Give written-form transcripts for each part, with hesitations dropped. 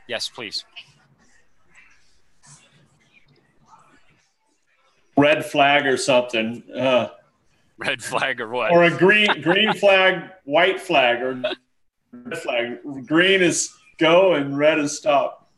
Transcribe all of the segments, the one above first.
Yes, please. Red flag or something. Red flag or what? Or a green flag, white flag, or red flag. Green is go and red is stop.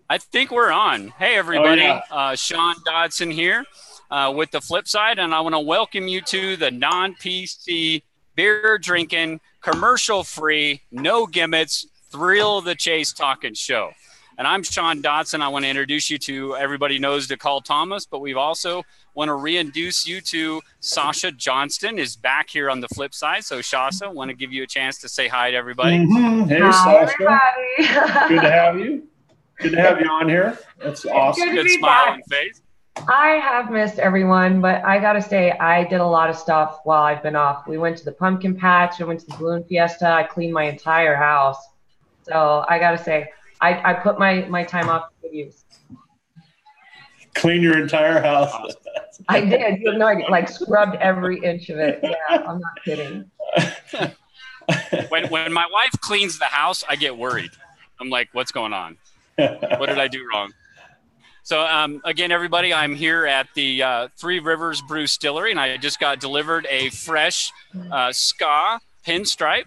I think we're on. Hey, everybody. Oh, yeah. Sean Dodson here with the Flip Side, and I want to welcome you to the non-PC, beer-drinking, commercial-free, no gimmicks, thrill of the chase talking show. And I'm Sean Dodson. I want to introduce you to, everybody knows DeCall Thomas, but we've also want to reintroduce you to Sasha Johnston is back here on the Flip Side. So Sasha, want to give you a chance to say hi to everybody. Mm-hmm. Hey, hi, Sasha. everybody. Good to have you. Good to have you on here. That's awesome. Good smiling face. I have missed everyone, but I got to say, I did a lot of stuff while I've been off. We went to the pumpkin patch. I went to the balloon fiesta. I cleaned my entire house. So I got to say, I put my time off to good use. Clean your entire house. Awesome. I did. You have no idea. Like scrubbed every inch of it. Yeah, I'm not kidding. When my wife cleans the house, I get worried. I'm like, what's going on? What did I do wrong? So again, everybody, I'm here at the Three Rivers Brew Distillery, and I just got delivered a fresh ska pinstripe.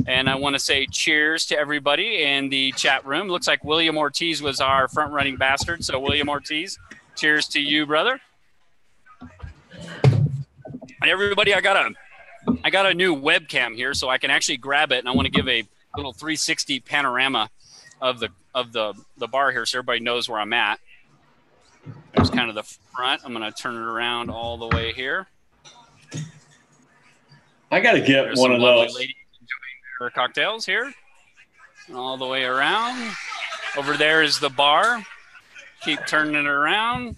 And I want to say cheers to everybody in the chat room. Looks like William Ortiz was our front-running bastard. So, William Ortiz, cheers to you, brother. And everybody, I got a new webcam here, so I can actually grab it, and I want to give a little 360 panorama of the bar here, so everybody knows where I'm at. There's kind of the front. I'm going to turn it around all the way here. I got to get There's one of those. Ladies enjoying their cocktails here, all the way around. Over there is the bar. Keep turning it around.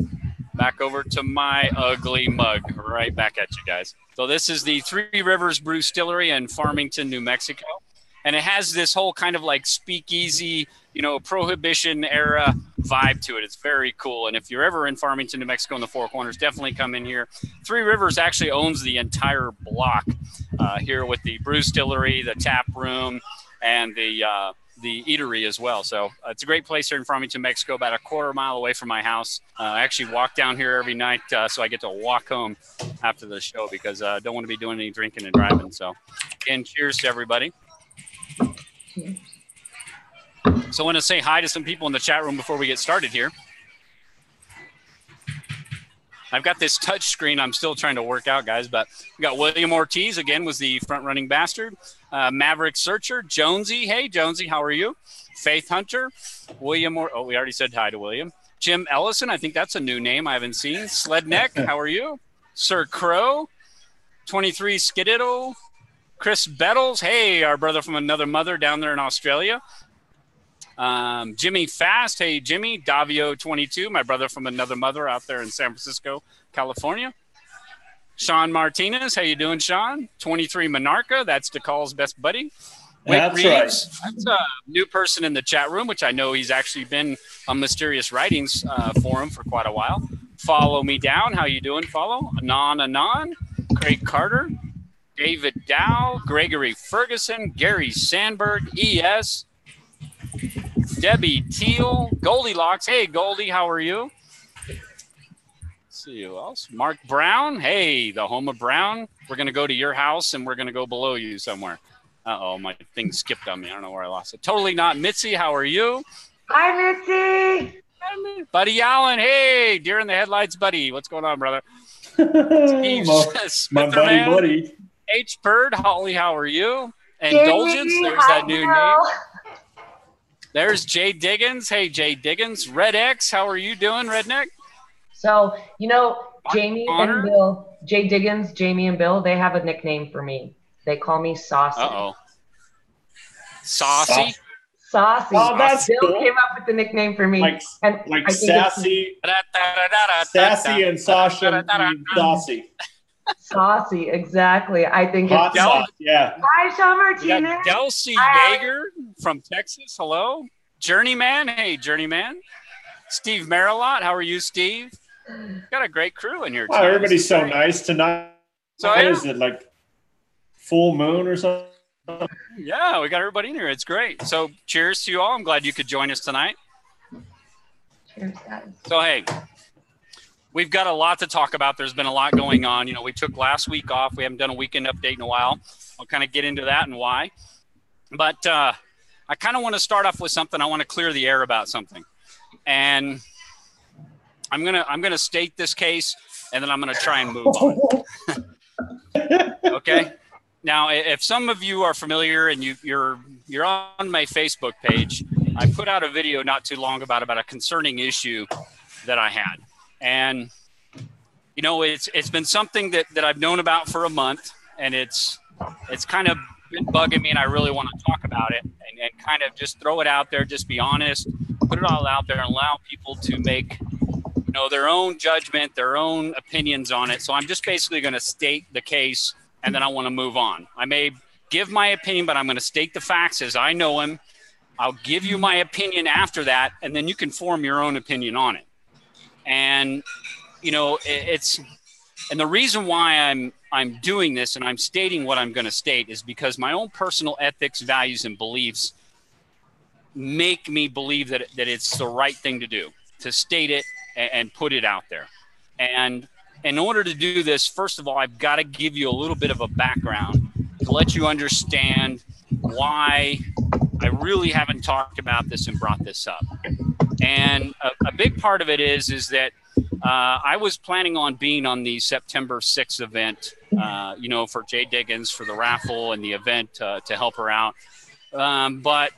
Back over to my ugly mug. Right back at you guys. So this is the Three Rivers Brew Distillery in Farmington, New Mexico. And it has this whole kind of like speakeasy, Prohibition era vibe to it. It's very cool. And if you're ever in Farmington, New Mexico in the Four Corners, definitely come in here. Three Rivers actually owns the entire block here with the brew distillery, the tap room, and the eatery as well. So it's a great place here in Farmington, Mexico, about a quarter mile away from my house. I actually walk down here every night so I get to walk home after the show because I don't want to be doing any drinking and driving. So again, cheers to everybody. So I want to say hi to some people in the chat room before we get started here. I've got this touch screen I'm still trying to work out, guys, but we got William Ortiz, again, was the front-running bastard. Maverick Searcher, Jonesy. Hey, Jonesy, how are you? Faith Hunter, William. Oh, we already said hi to William. Jim Ellison, I think that's a new name I haven't seen. Sledneck, how are you? Sir Crow, 23 Skididdle. Chris Bettles, hey, our brother from another mother down there in Australia. Jimmy Fast, hey, Jimmy. Davio 22, my brother from another mother out there in San Francisco, California. Sean Martinez, how you doing, Sean? 23 Monarcha, that's DeCall's best buddy. That's Reeves, right. That's a new person in the chat room, which I know he's actually been on Mysterious Writings forum for quite a while. Follow Me Down, how you doing, Follow? Anon, Craig Carter. David Dow, Gregory Ferguson, Gary Sandberg, ES, Debbie Teal, Goldilocks. Hey, Goldie, how are you? Let's see who else. Mark Brown. Hey, the home of Brown. We're going to go to your house, and we're going to go below you somewhere. Uh-oh, my thing skipped on me. I don't know where I lost it. Totally Not Mitzi. How are you? Hi, Mitzi. Buddy Allen. Hey, deer in the headlights, buddy. What's going on, brother? Steve my buddy. H. Bird, Holly, how are you? Indulgence, there's that new name. There's Jay Diggins. Hey, Jay Diggins. Red X, how are you doing, Redneck? So, Jamie and Bill, Jay Diggins, Jamie and Bill, they have a nickname for me. They call me Saucy. Uh-oh. Saucy? Saucy. Oh, that's Bill cool. came up with the nickname for me. Like Sassy. Sassy and Sasha Saucy. Saucy, exactly. I think Hot it's sauce, yeah. Hi, Sean Martinez. Delcy Yeager from Texas. Hello. Journeyman. Hey, Journeyman. Steve Marilot. How are you, Steve? Got a great crew in here. Wow, everybody's so nice tonight. So Is it like full moon or something? Yeah, we got everybody in here. It's great. So cheers to you all. I'm glad you could join us tonight. Cheers, guys. So, hey, we've got a lot to talk about. There's been a lot going on. You know, we took last week off. We haven't done a weekend update in a while. I'll kind of get into that and why. But I kind of want to start off with something. I want to clear the air about something. And I'm gonna state this case, and then I'm gonna try and move on. Okay. Now, if some of you are familiar and you're on my Facebook page, I put out a video not too long about a concerning issue that I had, and you know it's been something that I've known about for a month, and it's kind of been bugging me, and I really want to talk about it and kind of just throw it out there, just be honest, put it all out there, and allow people to make their own judgment, their own opinions on it. So I'm just basically going to state the case, and then I want to move on. I may give my opinion, but I'm going to state the facts as I know them. I'll give you my opinion after that, and then you can form your own opinion on it. And and the reason why I'm doing this and I'm stating what I'm going to state is because my own personal ethics, values, and beliefs make me believe that it's the right thing to do, to state it and put it out there. And in order to do this, first of all, I've got to give you a little bit of a background to let you understand why I really haven't talked about this and brought this up. And a big part of it is that I was planning on being on the September 6th event, for Jay Diggins for the raffle and the event to help her out. But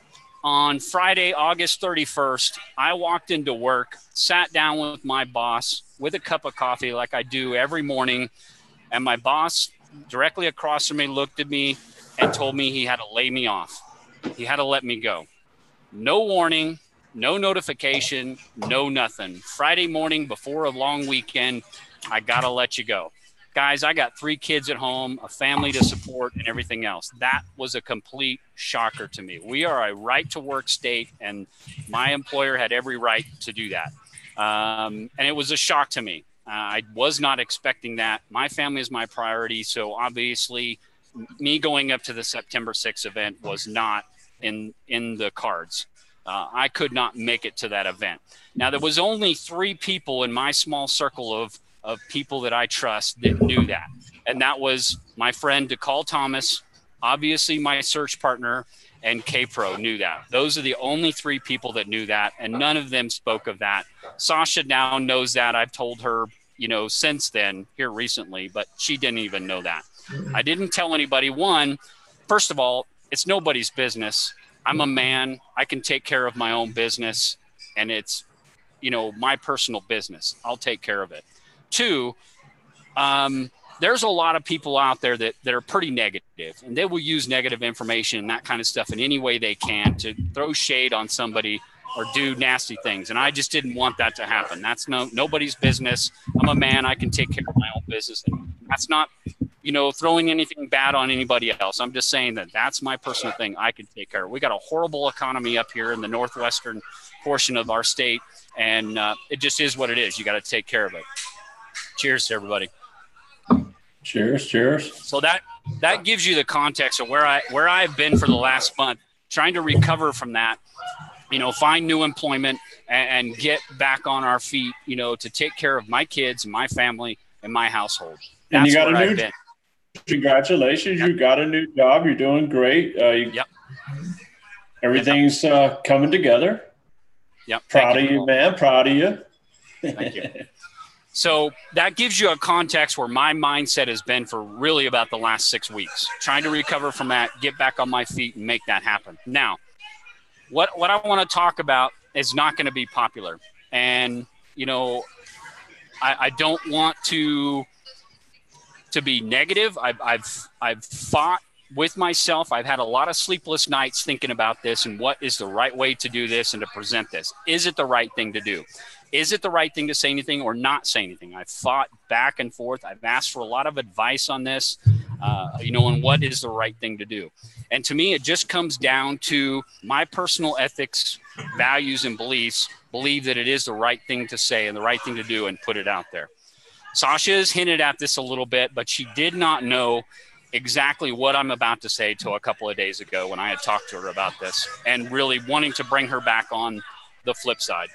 on Friday, August 31st, I walked into work, sat down with my boss with a cup of coffee like I do every morning, and my boss directly across from me looked at me and told me he had to lay me off. He had to let me go. No warning, no notification, no nothing. Friday morning before a long weekend, I got to let you go. Guys, I got 3 kids at home, a family to support, and everything else. That was a complete shocker to me. We are a right-to-work state, and my employer had every right to do that. And it was a shock to me. I was not expecting that. My family is my priority, so obviously me going up to the September 6th event was not in the cards. I could not make it to that event. Now, there was only 3 people in my small circle of people that I trust that knew that. And that was my friend, DeCall Thomas, obviously my search partner, and K-Pro knew that. Those are the only 3 people that knew that, and none of them spoke of that. Sasha now knows that. I've told her, since then, here recently, but she didn't even know that. I didn't tell anybody. One, first of all, it's nobody's business. I'm a man. I can take care of my own business, and it's, my personal business. I'll take care of it. 2, there's a lot of people out there that are pretty negative, and they will use negative information and that kind of stuff in any way they can to throw shade on somebody or do nasty things. And I just didn't want that to happen. That's nobody's business. I'm a man. I can take care of my own business. And that's not, throwing anything bad on anybody else. I'm just saying that that's my personal thing. I can take care of. We got a horrible economy up here in the northwestern portion of our state, and it just is what it is. You got to take care of it. Cheers to everybody. Cheers. So that gives you the context of where I've been for the last month, trying to recover from that, find new employment and get back on our feet, to take care of my kids and my family and my household. That's and you got where I've been. Congratulations. Yep. You got a new job. You're doing great. Yep. Everything's coming together. Yep. Proud of you, man. Proud of you. Thank you. So that gives you a context where my mindset has been for really about the last 6 weeks, trying to recover from that, get back on my feet and make that happen. Now, what I want to talk about is not going to be popular. And, I don't want to be negative. I've fought with myself. I've had a lot of sleepless nights thinking about this and what is the right way to do this and to present this. Is it the right thing to do? Is it the right thing to say anything or not say anything? I've fought back and forth. I've asked for a lot of advice on this, on what is the right thing to do. And to me, it just comes down to my personal ethics, values, and beliefs, believe that it is the right thing to say and the right thing to do and put it out there. Sasha has hinted at this a little bit, but she did not know exactly what I'm about to say till a couple of days ago when I had talked to her about this and really wanting to bring her back on the flip side.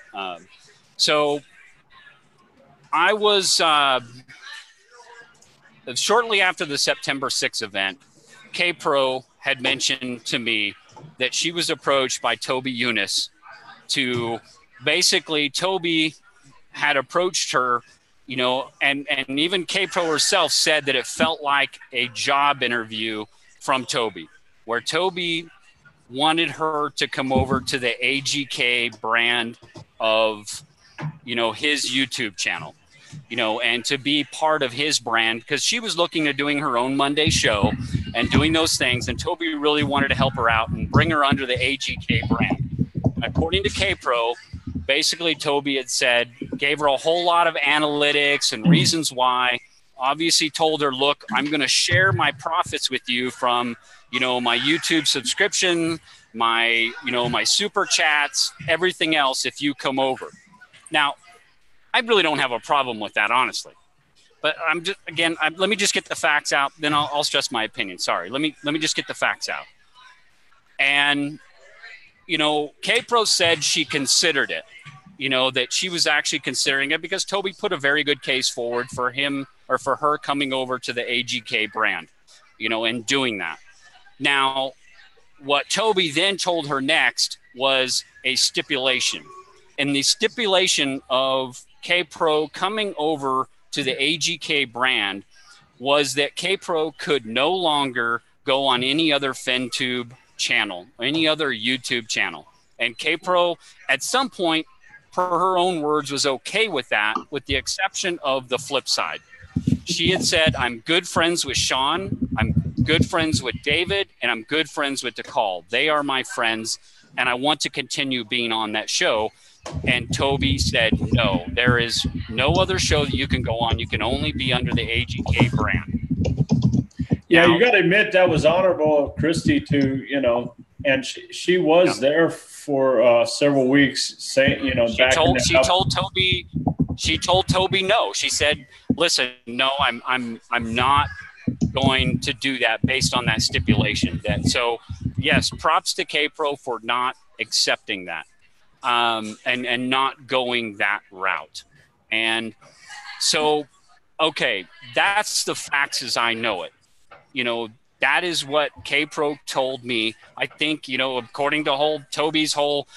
So I was shortly after the September 6th event, K-Pro had mentioned to me that she was approached by Toby Eunice to basically Toby had approached her, and even K-Pro herself said that it felt like a job interview from Toby, where Toby wanted her to come over to the AGK brand of, his YouTube channel, and to be part of his brand, because she was looking at doing her own Monday show and doing those things. And Toby really wanted to help her out and bring her under the AGK brand. According to K-Pro, basically Toby had said, gave her a whole lot of analytics and reasons why, obviously told her, look, I'm going to share my profits with you from, my YouTube subscription, my super chats, everything else if you come over. Now, I really don't have a problem with that, honestly. But I'm just, again, let me just get the facts out, then I'll stress my opinion. Sorry. Let me just get the facts out. And, K-Pro said she considered it, that she was actually considering it because Toby put a very good case forward for him or for her coming over to the AGK brand, and doing that. Now, what Toby then told her next was a stipulation. And the stipulation of K-Pro coming over to the AGK brand was that K-Pro could no longer go on any other FenTube channel, any other YouTube channel. And K-Pro, at some point, per her own words, was okay with that, with the exception of the flip side. She had said, I'm good friends with Sean, I'm good friends with David, and I'm good friends with DeCall. They are my friends, and I want to continue being on that show. And Toby said, no, there is no other show that you can go on. You can only be under the AGK brand. Yeah, now, you got to admit that was honorable of Christy to, and she was there for several weeks saying, she told Toby no. She said, listen, no, I'm not going to do that based on that stipulation. So yes, props to K-Pro for not accepting that. And not going that route. And so, okay, that's the facts as I know it. That is what K-Pro told me. I think, according to Toby's whole,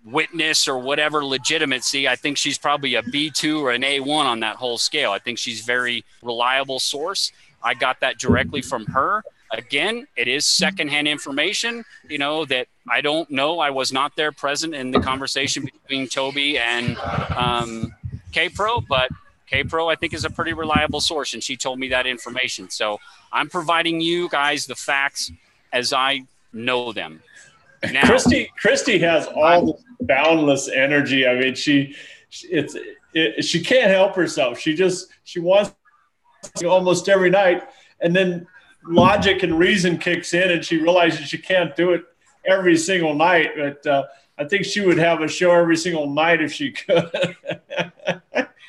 witness or whatever legitimacy, I think she's probably a B2 or an A1 on that whole scale. I think she's very reliable source. I got that directly from her. Again, it is secondhand information, that I don't know. I was not there present in the conversation between Toby and K-Pro, but K-Pro, I think, is a pretty reliable source, and she told me that information. So I'm providing you guys the facts as I know them. Now, Christy has all this boundless energy. I mean, she can't help herself. She wants to almost every night, and then logic and reason kicks in, and she realizes she can't do it every single night. But I think she would have a show every single night if she could.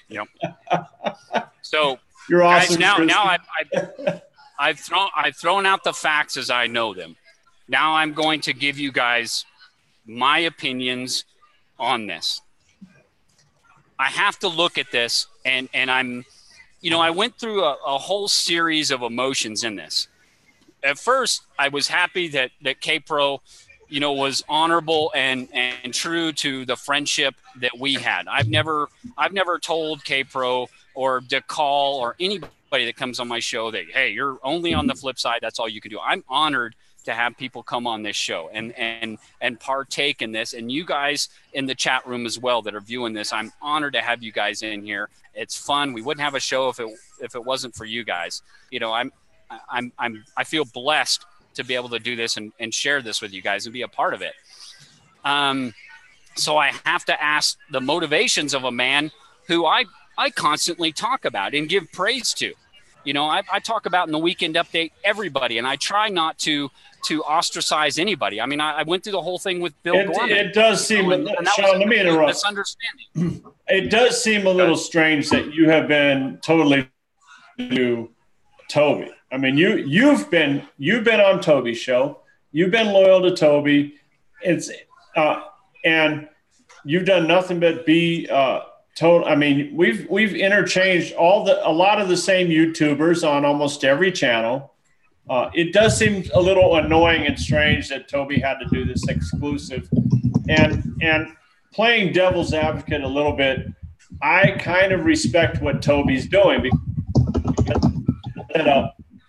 Yep. So you're awesome, guys, now I've thrown out the facts as I know them. Now I'm going to give you guys my opinions on this. I have to look at this, and I'm, I went through a whole series of emotions in this. At first, I was happy that K-Pro, was honorable and true to the friendship that we had. I've never told K-Pro or DeCall or anybody that comes on my show that, hey, you're only on the flip side. That's all you can do. I'm honored to have people come on this show and partake in this. And you guys in the chat room as well that are viewing this, I'm honored to have you guys in here. It's fun. We wouldn't have a show if it wasn't for you guys. I feel blessed to be able to do this and share this with you guys and be a part of it. So I have to ask the motivations of a man who I constantly talk about and give praise to. I talk about in the Weekend Update everybody, and I try not to ostracize anybody. I mean, I went through the whole thing with Bill Gorman. It does seem, Sean, let me interrupt. Misunderstanding. It does seem a little strange that you have been totally new Toby. I mean, you've been on Toby's show. You've been loyal to Toby. And you've done nothing but be told. I mean, we've interchanged a lot of the same YouTubers on almost every channel. It does seem a little annoying and strange that Toby had to do this exclusive. And playing devil's advocate a little bit, I kind of respect what Toby's doing because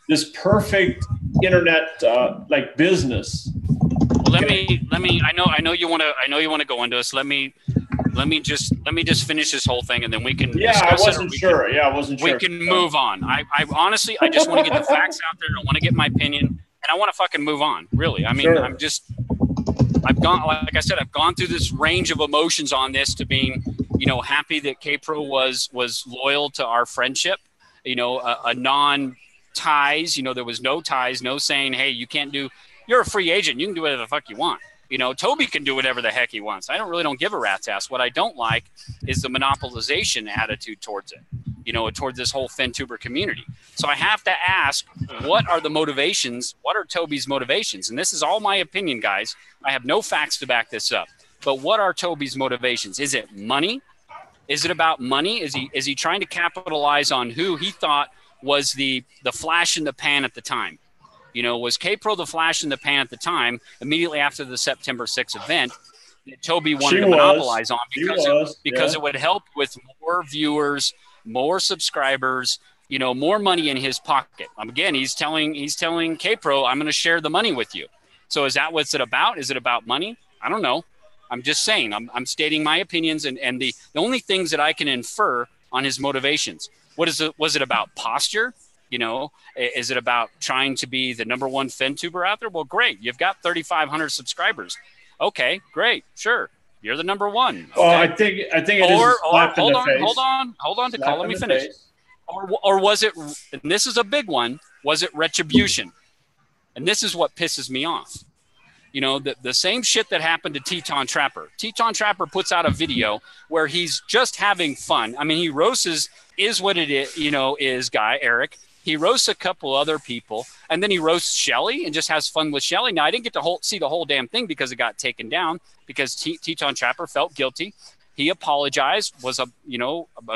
this perfect internet like business. Well, let me. I know you want to go into this. Let me just finish this whole thing, and then we can. Yeah, I wasn't sure. We can move on. I honestly, I just want to get the facts out there. I want to get my opinion, and I want to fucking move on. Really, I mean, sure. I've gone through this range of emotions on this to being, happy that K-Pro was loyal to our friendship. A non-ties. There was no ties, no saying, hey, you can't do. You're a free agent. You can do whatever the fuck you want. Toby can do whatever the heck he wants. I don't give a rat's ass. What I don't like is the monopolization attitude towards it, towards this whole FenTuber community. So I have to ask, what are the motivations? What are Toby's motivations? And this is all my opinion, guys. I have no facts to back this up. But what are Toby's motivations? Is it money? Is it about money? Is he trying to capitalize on who he thought was the flash in the pan at the time? Was K-Pro the flash in the pan at the time, immediately after the September 6th event, that Toby wanted to monopolize on because it would help with more viewers, more subscribers, more money in his pocket. Again, he's telling K-Pro, I'm going to share the money with you. So is that what's it about? Is it about money? I don't know. I'm just saying. I'm stating my opinions and the only things that I can infer on his motivations. Was it about posture? Is it about trying to be the number one FenTuber out there? Well, great. You've got 3,500 subscribers. Okay, great. Sure. You're the number one. Okay. Well, I think it is. Hold on, Nicole. Let me finish. Or was it, and this is a big one, was it retribution? And this is what pisses me off. The same shit that happened to Teton Trapper. Teton Trapper puts out a video where he's just having fun. I mean, he roasts is what it is, guy, Eric. He roasts a couple other people, and then he roasts Shelly and just has fun with Shelly. Now, I didn't get to see the whole damn thing because it got taken down because Teton Trapper felt guilty. He apologized, was a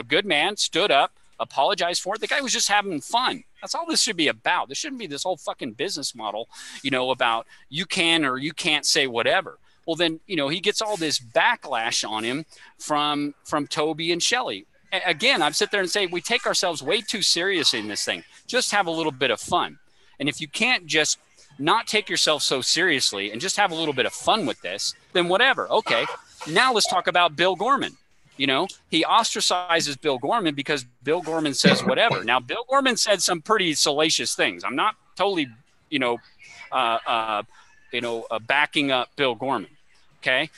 good man, stood up, apologized for it. The guy was just having fun. That's all this should be about. There shouldn't be this whole fucking business model, about you can or you can't say whatever. Well, then, he gets all this backlash on him from Toby and Shelly. Again, I'd sit there and say, we take ourselves way too seriously in this thing. Just have a little bit of fun. And if you can't just not take yourself so seriously and just have a little bit of fun with this, then whatever. Okay, now let's talk about Bill Gorman. He ostracizes Bill Gorman because Bill Gorman says whatever. Now, Bill Gorman said some pretty salacious things. I'm not totally, backing up Bill Gorman. Okay,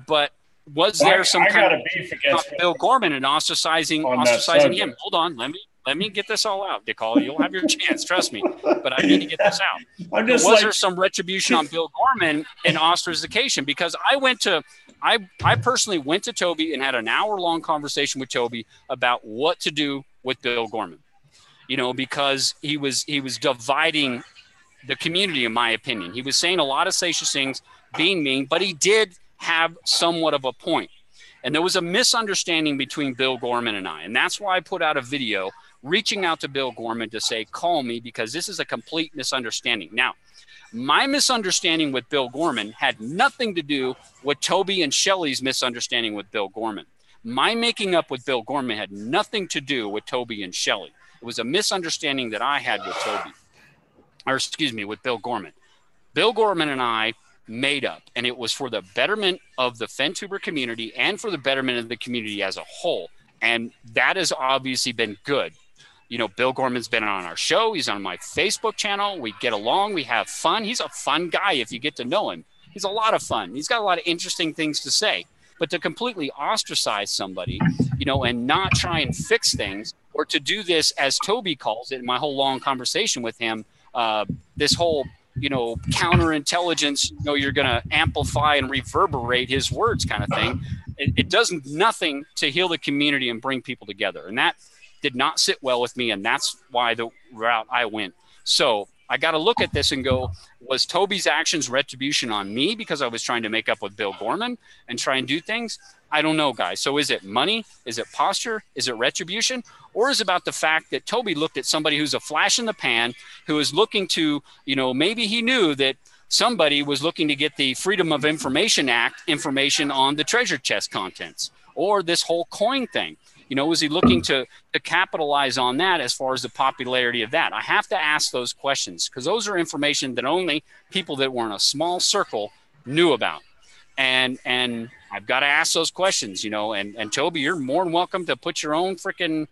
but was there some kind of beef against Bill Gorman and ostracizing him? Hold on, let me get this all out, Nicole. You'll have your chance, trust me. But I need to get this out. Was there some retribution on Bill Gorman and ostracization? Because I personally went to Toby and had an hour-long conversation with Toby about what to do with Bill Gorman. Because he was dividing the community, in my opinion. He was saying a lot of salacious things, being mean, but he did have somewhat of a point. And there was a misunderstanding between Bill Gorman and I. And that's why I put out a video reaching out to Bill Gorman to say, call me, because this is a complete misunderstanding. Now, my misunderstanding with Bill Gorman had nothing to do with Toby and Shelly's misunderstanding with Bill Gorman. My making up with Bill Gorman had nothing to do with Toby and Shelly. It was a misunderstanding that I had with Bill Gorman. Bill Gorman and I made up, and it was for the betterment of the FenTuber community and for the betterment of the community as a whole. And that has obviously been good. Bill Gorman's been on our show. He's on my Facebook channel. We get along. We have fun. He's a fun guy if you get to know him. He's a lot of fun. He's got a lot of interesting things to say. But to completely ostracize somebody, and not try and fix things, or to do this, as Toby calls it, in my whole long conversation with him, this whole counterintelligence, you're going to amplify and reverberate his words kind of thing. It does nothing to heal the community and bring people together. And did not sit well with me, and that's why the route I went. So I got to look at this and go, was Toby's actions retribution on me because I was trying to make up with Bill Gorman and try and do things? I don't know, guys. So is it money? Is it posture? Is it retribution? Or is it about the fact that Toby looked at somebody who's a flash in the pan, who is looking to, maybe he knew that somebody was looking to get the Freedom of Information Act information on the treasure chest contents or this whole coin thing. Was he looking to capitalize on that as far as the popularity of that? I have to ask those questions because those are information that only people that were in a small circle knew about. And I've got to ask those questions, and Toby, you're more than welcome to put your own freaking,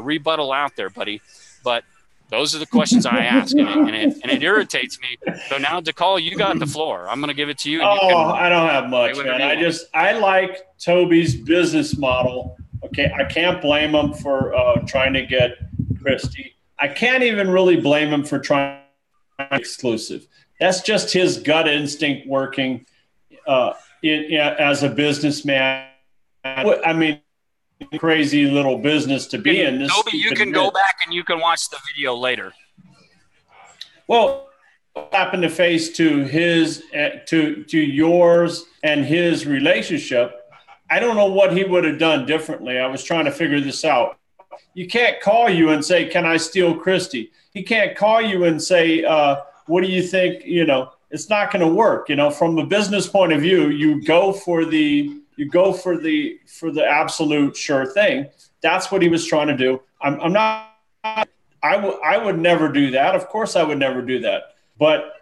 rebuttal out there, buddy. But those are the questions I ask, and it irritates me. So now, DeCall, you got the floor. I'm going to give it to you. I don't have much, man. I like Toby's business model. Okay, I can't blame him for trying to get Christie. I can't even really blame him for trying exclusive. That's just his gut instinct working as a businessman. I mean, crazy little business to be in. Toby, you can go back and you can watch the video later. Well, happened to face to his to yours and his relationship. I don't know what he would have done differently. I was trying to figure this out. You can't call you and say, "Can I steal Christie?" He can't call you and say, "What do you think?" It's not going to work. From a business point of view, you go for the absolute sure thing. That's what he was trying to do. I'm not. I would never do that. Of course, I would never do that. But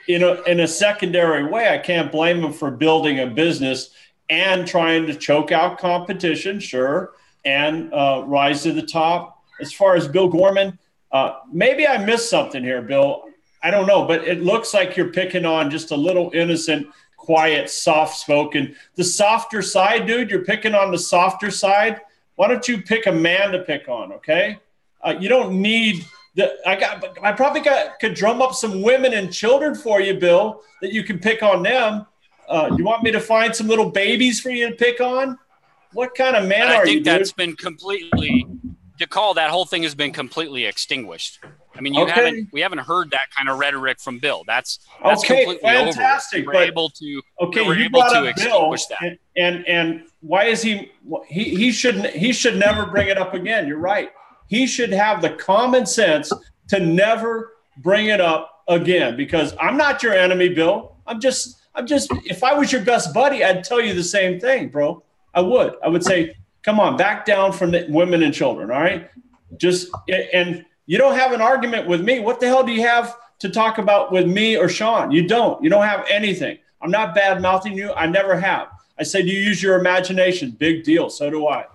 in a secondary way, I can't blame him for building a business and trying to choke out competition, sure, and rise to the top. As far as Bill Gorman, maybe I missed something here, Bill. I don't know, but it looks like you're picking on just a little innocent, quiet, soft-spoken. The softer side, dude, you're picking on the softer side. Why don't you pick a man to pick on, okay? You don't need I probably could drum up some women and children for you, Bill, that you can pick on them. You want me to find some little babies for you to pick on? What kind of man are you, I think that's dude? been completely – DeCall, that whole thing has been completely extinguished. I mean, we haven't heard that kind of rhetoric from Bill. That's okay, completely fantastic. Over. We're able to extinguish that. And why is he should never bring it up again. You're right. He should have the common sense to never bring it up again because I'm not your enemy, Bill. I'm just if I was your best buddy, I'd tell you the same thing, bro. I would say, come on, back down from the women and children. All right. And you don't have an argument with me. What the hell do you have to talk about with me or Sean? You don't have anything. I'm not bad mouthing you. I never have. I said, you use your imagination. Big deal. So do I.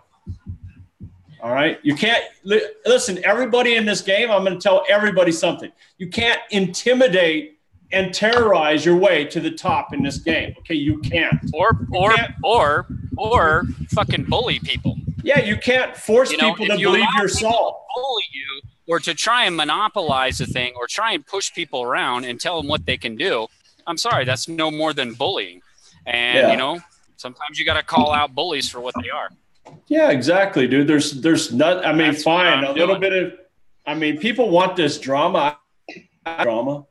All right. You can't listen, everybody in this game. I'm going to tell everybody something. You can't intimidate and terrorize your way to the top in this game. Okay. You can't. Or fucking bully people. Yeah. You can't force people to believe you're soft. Bully you or to try and monopolize a thing or try and push people around and tell them what they can do. I'm sorry. That's no more than bullying. And, sometimes you got to call out bullies for what they are. Yeah, exactly, dude. There's not. I mean, fine, a little bit of. I mean, people want this drama. I don't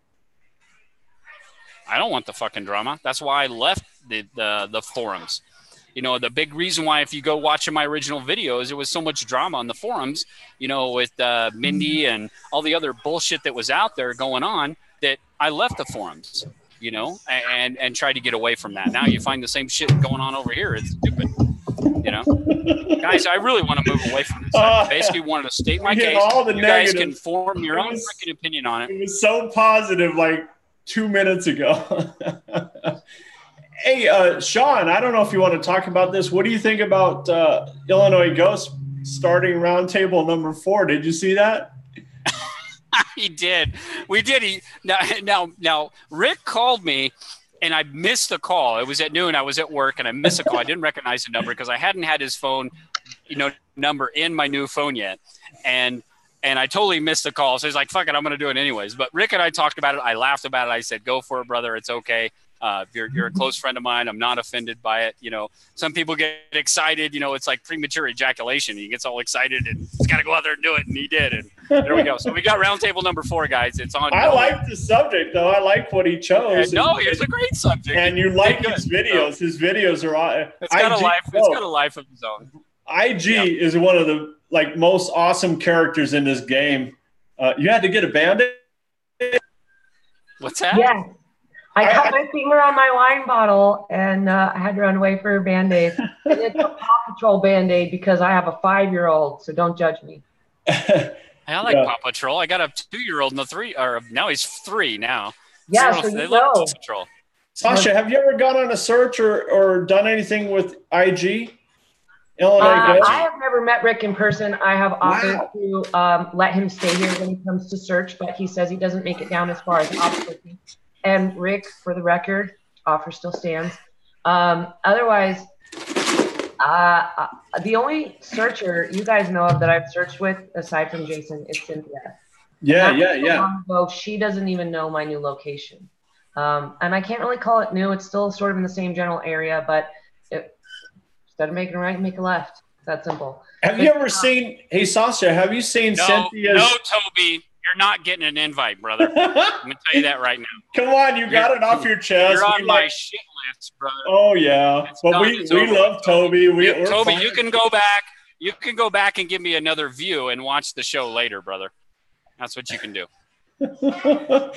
want the fucking drama. That's why I left the forums. The big reason why, if you go watching my original videos, there was so much drama on the forums. With Mindy and all the other bullshit that was out there going on, that I left the forums. And tried to get away from that. Now you find the same shit going on over here. It's stupid. Guys, I really want to move away from this. I basically wanted to state my case. You guys can form your own freaking opinion on it. It was so positive like 2 minutes ago. Hey, Sean, I don't know if you want to talk about this. What do you think about Illinois Ghost starting roundtable number 4? Did you see that? He did. We did. Now, Rick called me. And I missed the call. It was at noon. I was at work, and I missed a call. I didn't recognize the number because I hadn't had his phone, number in my new phone yet. And I totally missed the call. So he's like, fuck it, I'm going to do it anyways. But Rick and I talked about it. I laughed about it. I said, go for it, brother. It's okay. If you're a close friend of mine, I'm not offended by it. You know, some people get excited. You know, it's like premature ejaculation. He gets all excited and he's got to go out there and do it, and he did. And there we go. So we got roundtable number 4, guys. It's on. I like the subject, though. I like what he chose. No, it's a great subject. And you like his videos. So, his videos are. It's got a life. It's got a life of its own. IG is one of the most awesome characters in this game. You had to get a Band-Aid? What's that? Yeah. I cut my finger on my wine bottle, and I had to run away for a Band-Aid. And it's a Paw Patrol Band-Aid because I have a 5-year-old, so don't judge me. I like Paw Patrol. I got a 2-year-old and a 3, or now he's 3 now. Yeah, so they love Paw Patrol. Sasha, have you ever gone on a search or done anything with IG? I have never met Rick in person. I have offered to let him stay here when he comes to search, but he says he doesn't make it down as far as obstacle. And Rick, for the record, offer still stands. Otherwise, the only searcher you guys know of that I've searched with, aside from Jason, is Cynthia. Yeah. Long ago, she doesn't even know my new location. And I can't really call it new. It's still sort of in the same general area, but instead of making a right, make a left. It's that simple. Have you ever seen, hey, Sasha, have you seen Cynthia's? No, Toby. You're not getting an invite, brother. I'm going to tell you that right now. Come on, you got it off your chest. You're on my shit list, brother. Oh, yeah. But we love Toby. Toby, you can go back. You can go back and give me another view and watch the show later, brother. That's what you can do. What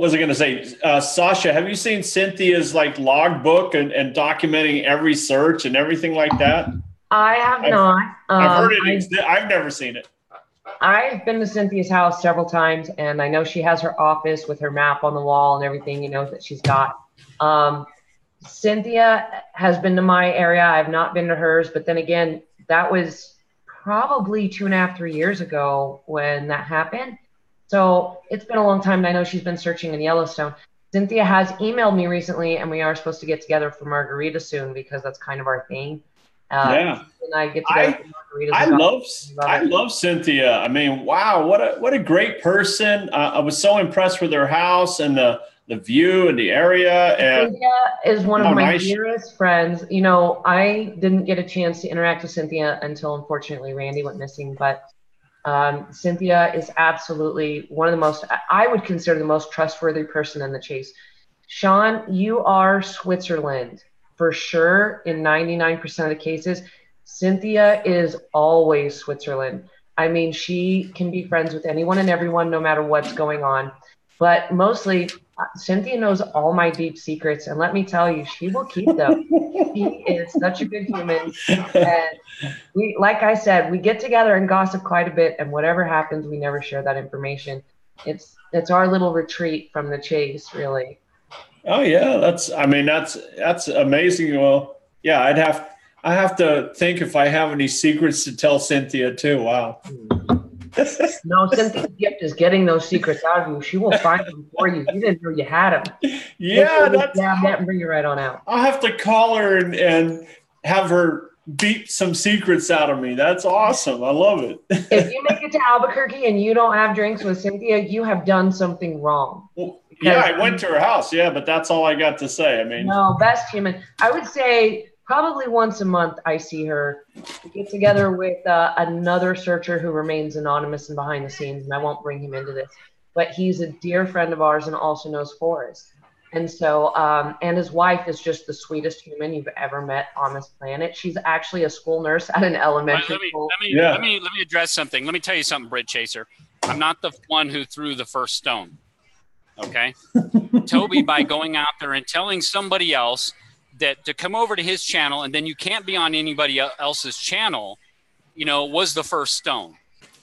was I going to say? Sasha, have you seen Cynthia's logbook and documenting every search and everything like that? I have not. I've heard it. I've never seen it. I've been to Cynthia's house several times, and I know she has her office with her map on the wall and everything, that she's got. Cynthia has been to my area. I've not been to hers, but then again, that was probably 2.5, 3 years ago when that happened. So it's been a long time, and I know she's been searching in Yellowstone. Cynthia has emailed me recently, and we are supposed to get together for margarita soon because that's kind of our thing. And I get together for margaritas. I love Cynthia. I mean, wow, what a great person. I was so impressed with her house and the view and the area. And Cynthia is one of my dearest friends. I didn't get a chance to interact with Cynthia until, unfortunately, Randy went missing, but Cynthia is absolutely one of the most, I would consider the most trustworthy person in the chase. Sean, you are Switzerland for sure in 99% of the cases. Cynthia is always Switzerland. I mean, she can be friends with anyone and everyone no matter what's going on. But mostly, Cynthia knows all my deep secrets. And let me tell you, she will keep them. She is such a good human. And we, like I said, we get together and gossip quite a bit. And whatever happens, we never share that information. It's our little retreat from the chase, really. Oh yeah, that's amazing. Well, yeah, I have to think if I have any secrets to tell Cynthia too. Wow. No, Cynthia's gift is getting those secrets out of you. She will find them for you. You didn't know you had them. Yeah, grab that and bring it right on out. I'll have to call her and have her beat some secrets out of me. That's awesome. I love it. If you make it to Albuquerque and you don't have drinks with Cynthia, you have done something wrong. Well, yeah, I went to her house. Yeah, but that's all I got to say. I mean, no, best human. I would say probably once a month I see her. We get together with another searcher who remains anonymous and behind the scenes, and I won't bring him into this. But he's a dear friend of ours and also knows Forrest. And so, and his wife is just the sweetest human you've ever met on this planet. She's actually a school nurse at an elementary school. Let me address something. Let me tell you something, Brit Chaser. I'm not the one who threw the first stone. Okay. Toby, by going out there and telling somebody else that to come over to his channel and then you can't be on anybody else's channel, was the first stone.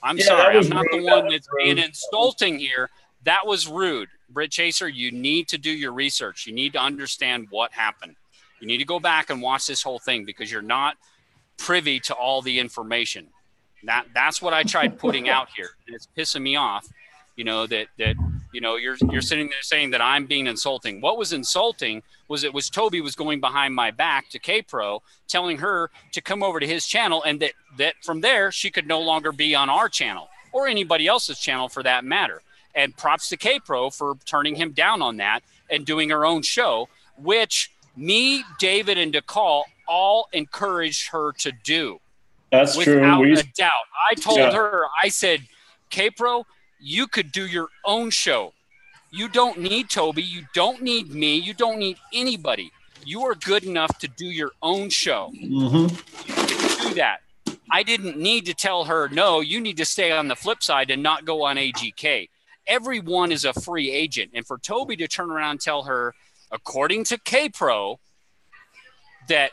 I'm sorry. I'm not the one that's being insulting here. That was rude. Brit Chaser, you need to do your research. You need to understand what happened. You need to go back and watch this whole thing because you're not privy to all the information. That's what I tried putting out here. And it's pissing me off, that you're sitting there saying that I'm being insulting. What was insulting was Toby was going behind my back to K-Pro, telling her to come over to his channel and that from there she could no longer be on our channel or anybody else's channel for that matter. And props to K-Pro for turning him down on that and doing her own show, which me, David, and DeCall all encouraged her to do. That's true. Without a doubt. I told her, I said, K-Pro, you could do your own show. You don't need Toby. You don't need me. You don't need anybody. You are good enough to do your own show. You can do that. I didn't need to tell her, no, you need to stay on the flip side and not go on AGK. Everyone is a free agent. And for Toby to turn around and tell her, according to K-Pro, that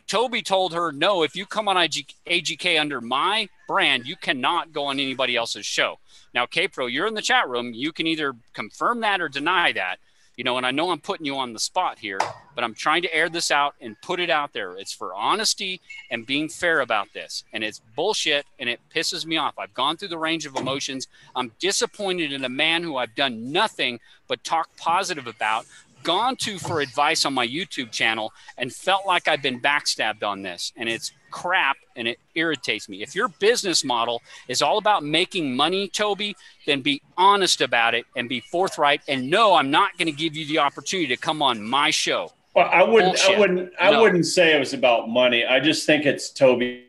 Toby told her, no, if you come on AGK under my brand, you cannot go on anybody else's show. Now, K-Pro, you're in the chat room. You can either confirm that or deny that. You know, and I know I'm putting you on the spot here, but I'm trying to air this out and put it out there. It's for honesty and being fair about this. And it's bullshit, and it pisses me off. I've gone through the range of emotions. I'm disappointed in a man who I've done nothing but talk positive about, gone to for advice on my YouTube channel, and felt like I've been backstabbed on this. And it's crap, and it irritates me. If your business model is all about making money, Toby, then be honest about it and be forthright. And no, I'm not going to give you the opportunity to come on my show. Well, I wouldn't say it was about money. I just think it's Toby.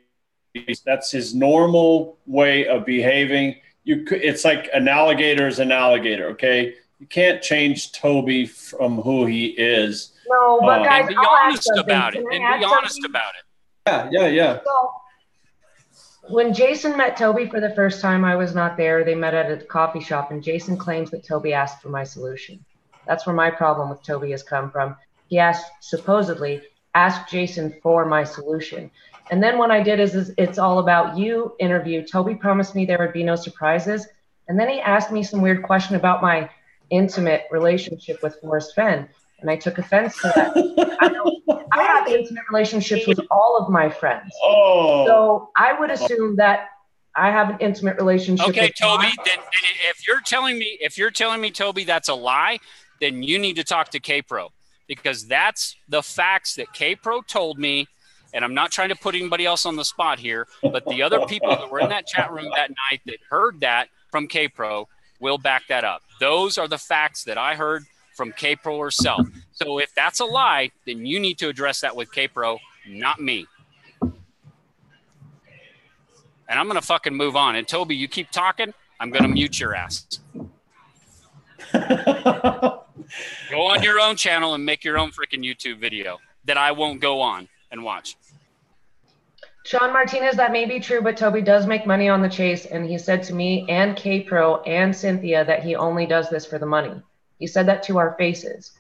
That's his normal way of behaving. It's like an alligator is an alligator. Okay. You can't change Toby from who he is. No, but guys, and be honest about it. Yeah. So, when Jason met Toby for the first time, I was not there. They met at a coffee shop, and Jason claims that Toby asked for my solution. That's where my problem with Toby has come from. He supposedly asked Jason for my solution. And then what I did is It's All About You interview. Toby promised me there would be no surprises. And then he asked me some weird question about my intimate relationship with Forrest Fenn. And I took offense to that. I have intimate relationships with all of my friends. Oh. So I would assume that I have an intimate relationship. Okay, with Toby, then if you're telling me, Toby, that's a lie, then you need to talk to K-Pro, because that's the facts that K-Pro told me. And I'm not trying to put anybody else on the spot here, but the other people that were in that chat room that night that heard that from K-Pro will back that up. Those are the facts that I heard from K-Pro herself. So if that's a lie, then you need to address that with K-Pro, not me. And I'm going to fucking move on. And Toby, you keep talking, I'm going to mute your ass. Go on your own channel and make your own freaking YouTube video that I won't go on and watch. Sean Martinez, that may be true, but Toby does make money on the chase. And he said to me and K-Pro and Cynthia that he only does this for the money. He said that to our faces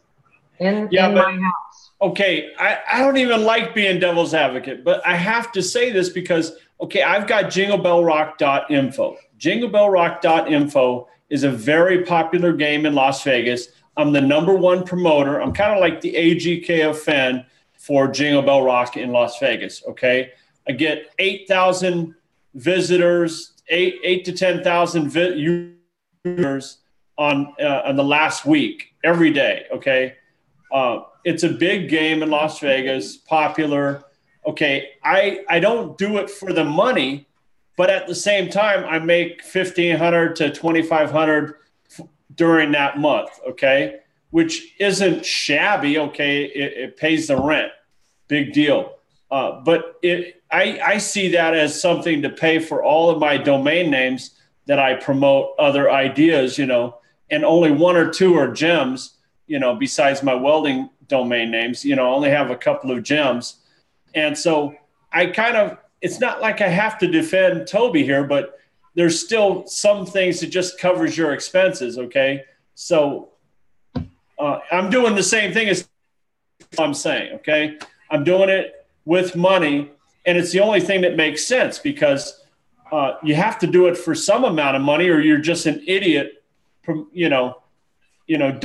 in my house. Okay, I don't even like being devil's advocate, but I have to say this because, okay, I've got jinglebellrock.info. Jinglebellrock.info is a very popular game in Las Vegas. I'm the #1 promoter. I'm kind of like the AGK of Fenn for Jingle Bell Rock in Las Vegas, okay? I get 8,000 visitors, 8 to 10,000 users on the last week, every day, okay? It's a big game in Las Vegas, popular. Okay, I don't do it for the money, but at the same time, I make $1,500 to $2,500 during that month, okay? Which isn't shabby, okay? It pays the rent, big deal. But I see that as something to pay for all of my domain names that I promote other ideas, you know, and only 1 or 2 are gems, you know, besides my welding domain names, you know, I only have a couple of gems. And so it's not like I have to defend Toby here, but there's still some things that just covers your expenses, okay? So I'm doing the same thing as I'm saying, okay? I'm doing it with money, and it's the only thing that makes sense because you have to do it for some amount of money or you're just an idiot, you know, do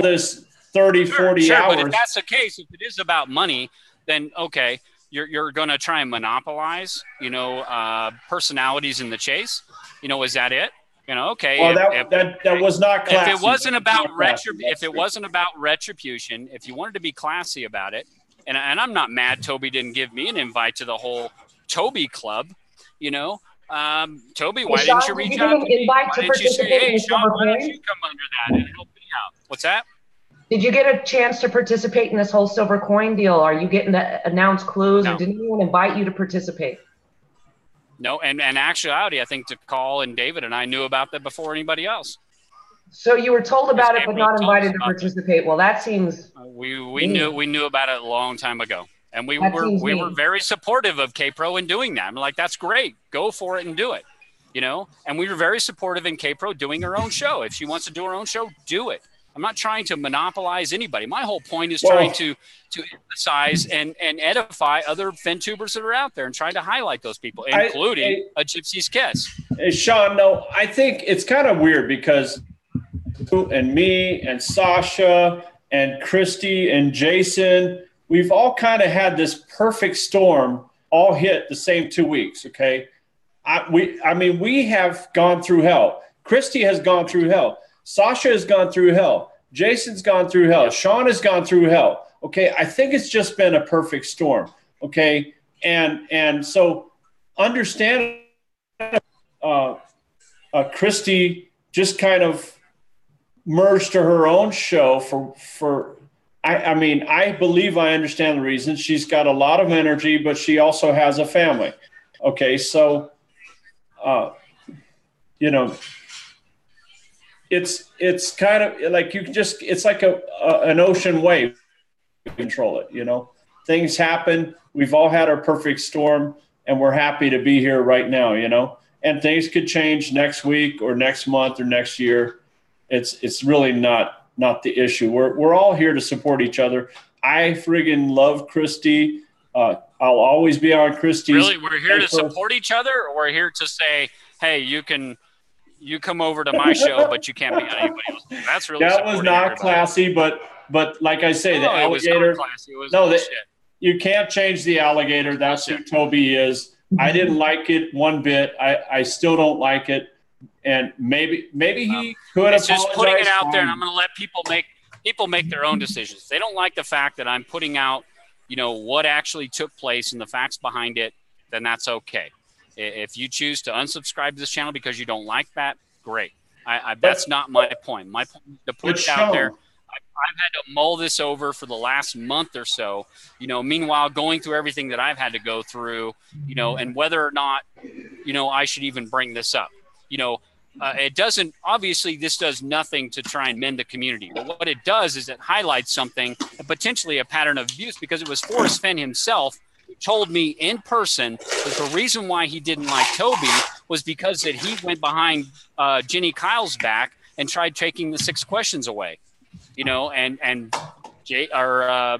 this 30, 40 hours. But if that's the case, if it is about money, then okay, you're going to try and monopolize, you know, personalities in the chase. You know, is that it? You know, okay. Well, that was not classy. If it wasn't about retribution, if you wanted to be classy about it, and I'm not mad Toby didn't give me an invite to the whole Toby club, you know, Toby, why Sean, didn't you reach did out you to get an me? invite Why to didn't you say, participate in hey, the Sean, silver why don't coin? you come under that and help me out? What's that? Did you get a chance to participate in this whole silver coin deal? Are you getting to announce clues, No. or did anyone invite you to participate? No, and actuality, I think Call and David and I knew about that before anybody else. So you were told about it, but Gabriel not told us invited to about participate. Well, that seems we knew about it a long time ago, and we That were seems we were mean. very supportive of K-Pro in doing that. I'm like, that's great, go for it and do it, you know. And we were very supportive in K-Pro doing her own show. If she wants to do her own show, do it. I'm not trying to monopolize anybody. My whole point is trying to emphasize and edify other FinTubers that are out there and trying to highlight those people, including a Gypsy's Kiss. Hey, Sean, no, I think it's kind of weird because and me and Sasha and Christy and Jason, we've all kind of had this perfect storm all hit the same 2 weeks, okay? I mean, we have gone through hell. Christy has gone through hell. Sasha has gone through hell. Jason's gone through hell. Sean has gone through hell. Okay, I think it's just been a perfect storm. Okay, and so understand, Christy just kind of merged to her own show for. I mean, I believe I understand the reason. She's got a lot of energy, but she also has a family. Okay, so you know. It's kind of like it's like an ocean wave. Control it, you know. Things happen. We've all had our perfect storm, and we're happy to be here right now, you know. And things could change next week or next month or next year. It's really not the issue. We're all here to support each other. I friggin' love Christy. I'll always be on Christy's. Really, we're here to support each other, or we're here to say, hey, you come over to my show, but you can't be on anybody else. That's really that was not everybody. Classy, but like I say, the alligator. It was bullshit. You can't change the alligator. That's who Toby is. I didn't like it one bit. I still don't like it, and maybe he could. It's just putting it out there, and I'm going to let people make their own decisions. If they don't like the fact that I'm putting out, you know, what actually took place and the facts behind it, then that's okay. If you choose to unsubscribe to this channel because you don't like that, great. That's not my point. My point is to put it out there. I've had to mull this over for the last month or so, you know, meanwhile going through everything that I've had to go through, you know, and whether or not, you know, I should even bring this up. You know, it doesn't – obviously this does nothing to try and mend the community. But what it does is it highlights something, potentially a pattern of abuse, because it was Forrest Fenn himself who told me in person that the reason why he didn't like Toby was because that he went behind Jenny Kyle's back and tried taking the 6 questions away. You know, and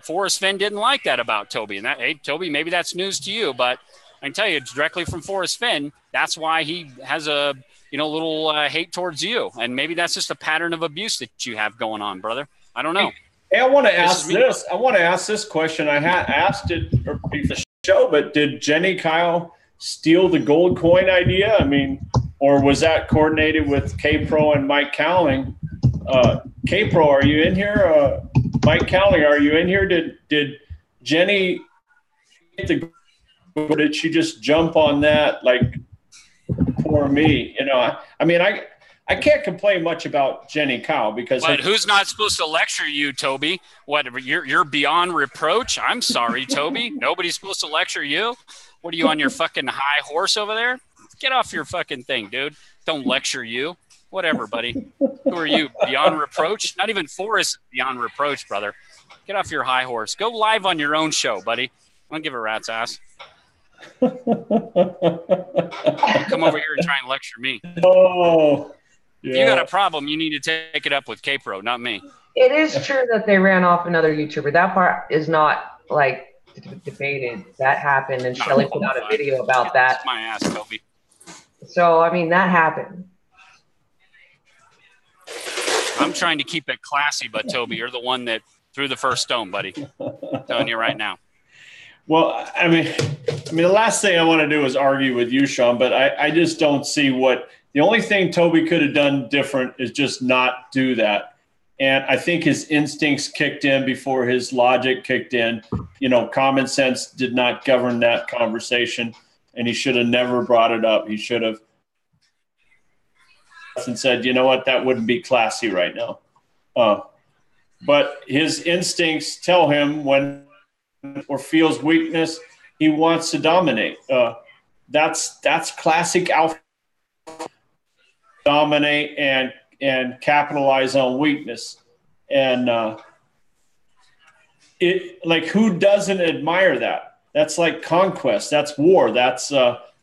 Forrest Fenn didn't like that about Toby. And that, hey, Toby, maybe that's news to you, but I can tell you directly from Forrest Fenn, that's why he has a, you know, little hate towards you. And maybe that's just a pattern of abuse that you have going on, brother. I don't know. Hey, I want to ask this. I want to ask this question. I had asked it for the show, but did Jenny Kyle steal the gold coin idea? I mean, or was that coordinated with K-Pro and Mike Cowling? K-Pro, are you in here? Mike Cowling, are you in here? Did Jenny or did she just jump on that like poor me? You know, I mean, I can't complain much about Jenny Kyle because. But who's not supposed to lecture you, Toby? What, you're beyond reproach? I'm sorry, Toby. Nobody's supposed to lecture you. What are you on your fucking high horse over there? Get off your fucking thing, dude. Don't lecture you. Whatever, buddy. Who are you? Beyond reproach? Not even Forrest is beyond reproach, brother. Get off your high horse. Go live on your own show, buddy. I don't give a rat's ass. Come over here and try and lecture me. Oh, yeah. If you got a problem, you need to take it up with K-Pro, not me. It is true that they ran off another YouTuber. That part is not like debated. That happened, and Shelly put out a video about that. My ass, Toby. So I mean, that happened. I'm trying to keep it classy, but Toby, you're the one that threw the first stone, buddy. I'm telling you right now. Well, I mean, the last thing I want to do is argue with you, Sean, but I just don't see what the only thing Toby could have done different is just not do that. And I think his instincts kicked in before his logic kicked in. You know, common sense did not govern that conversation. and he should have never brought it up. He should have and said, you know what, that wouldn't be classy right now. But his instincts tell him when or feels weakness, he wants to dominate. That's classic alpha. Dominate and capitalize on weakness. And who doesn't admire that? That's like conquest. That's war. That's what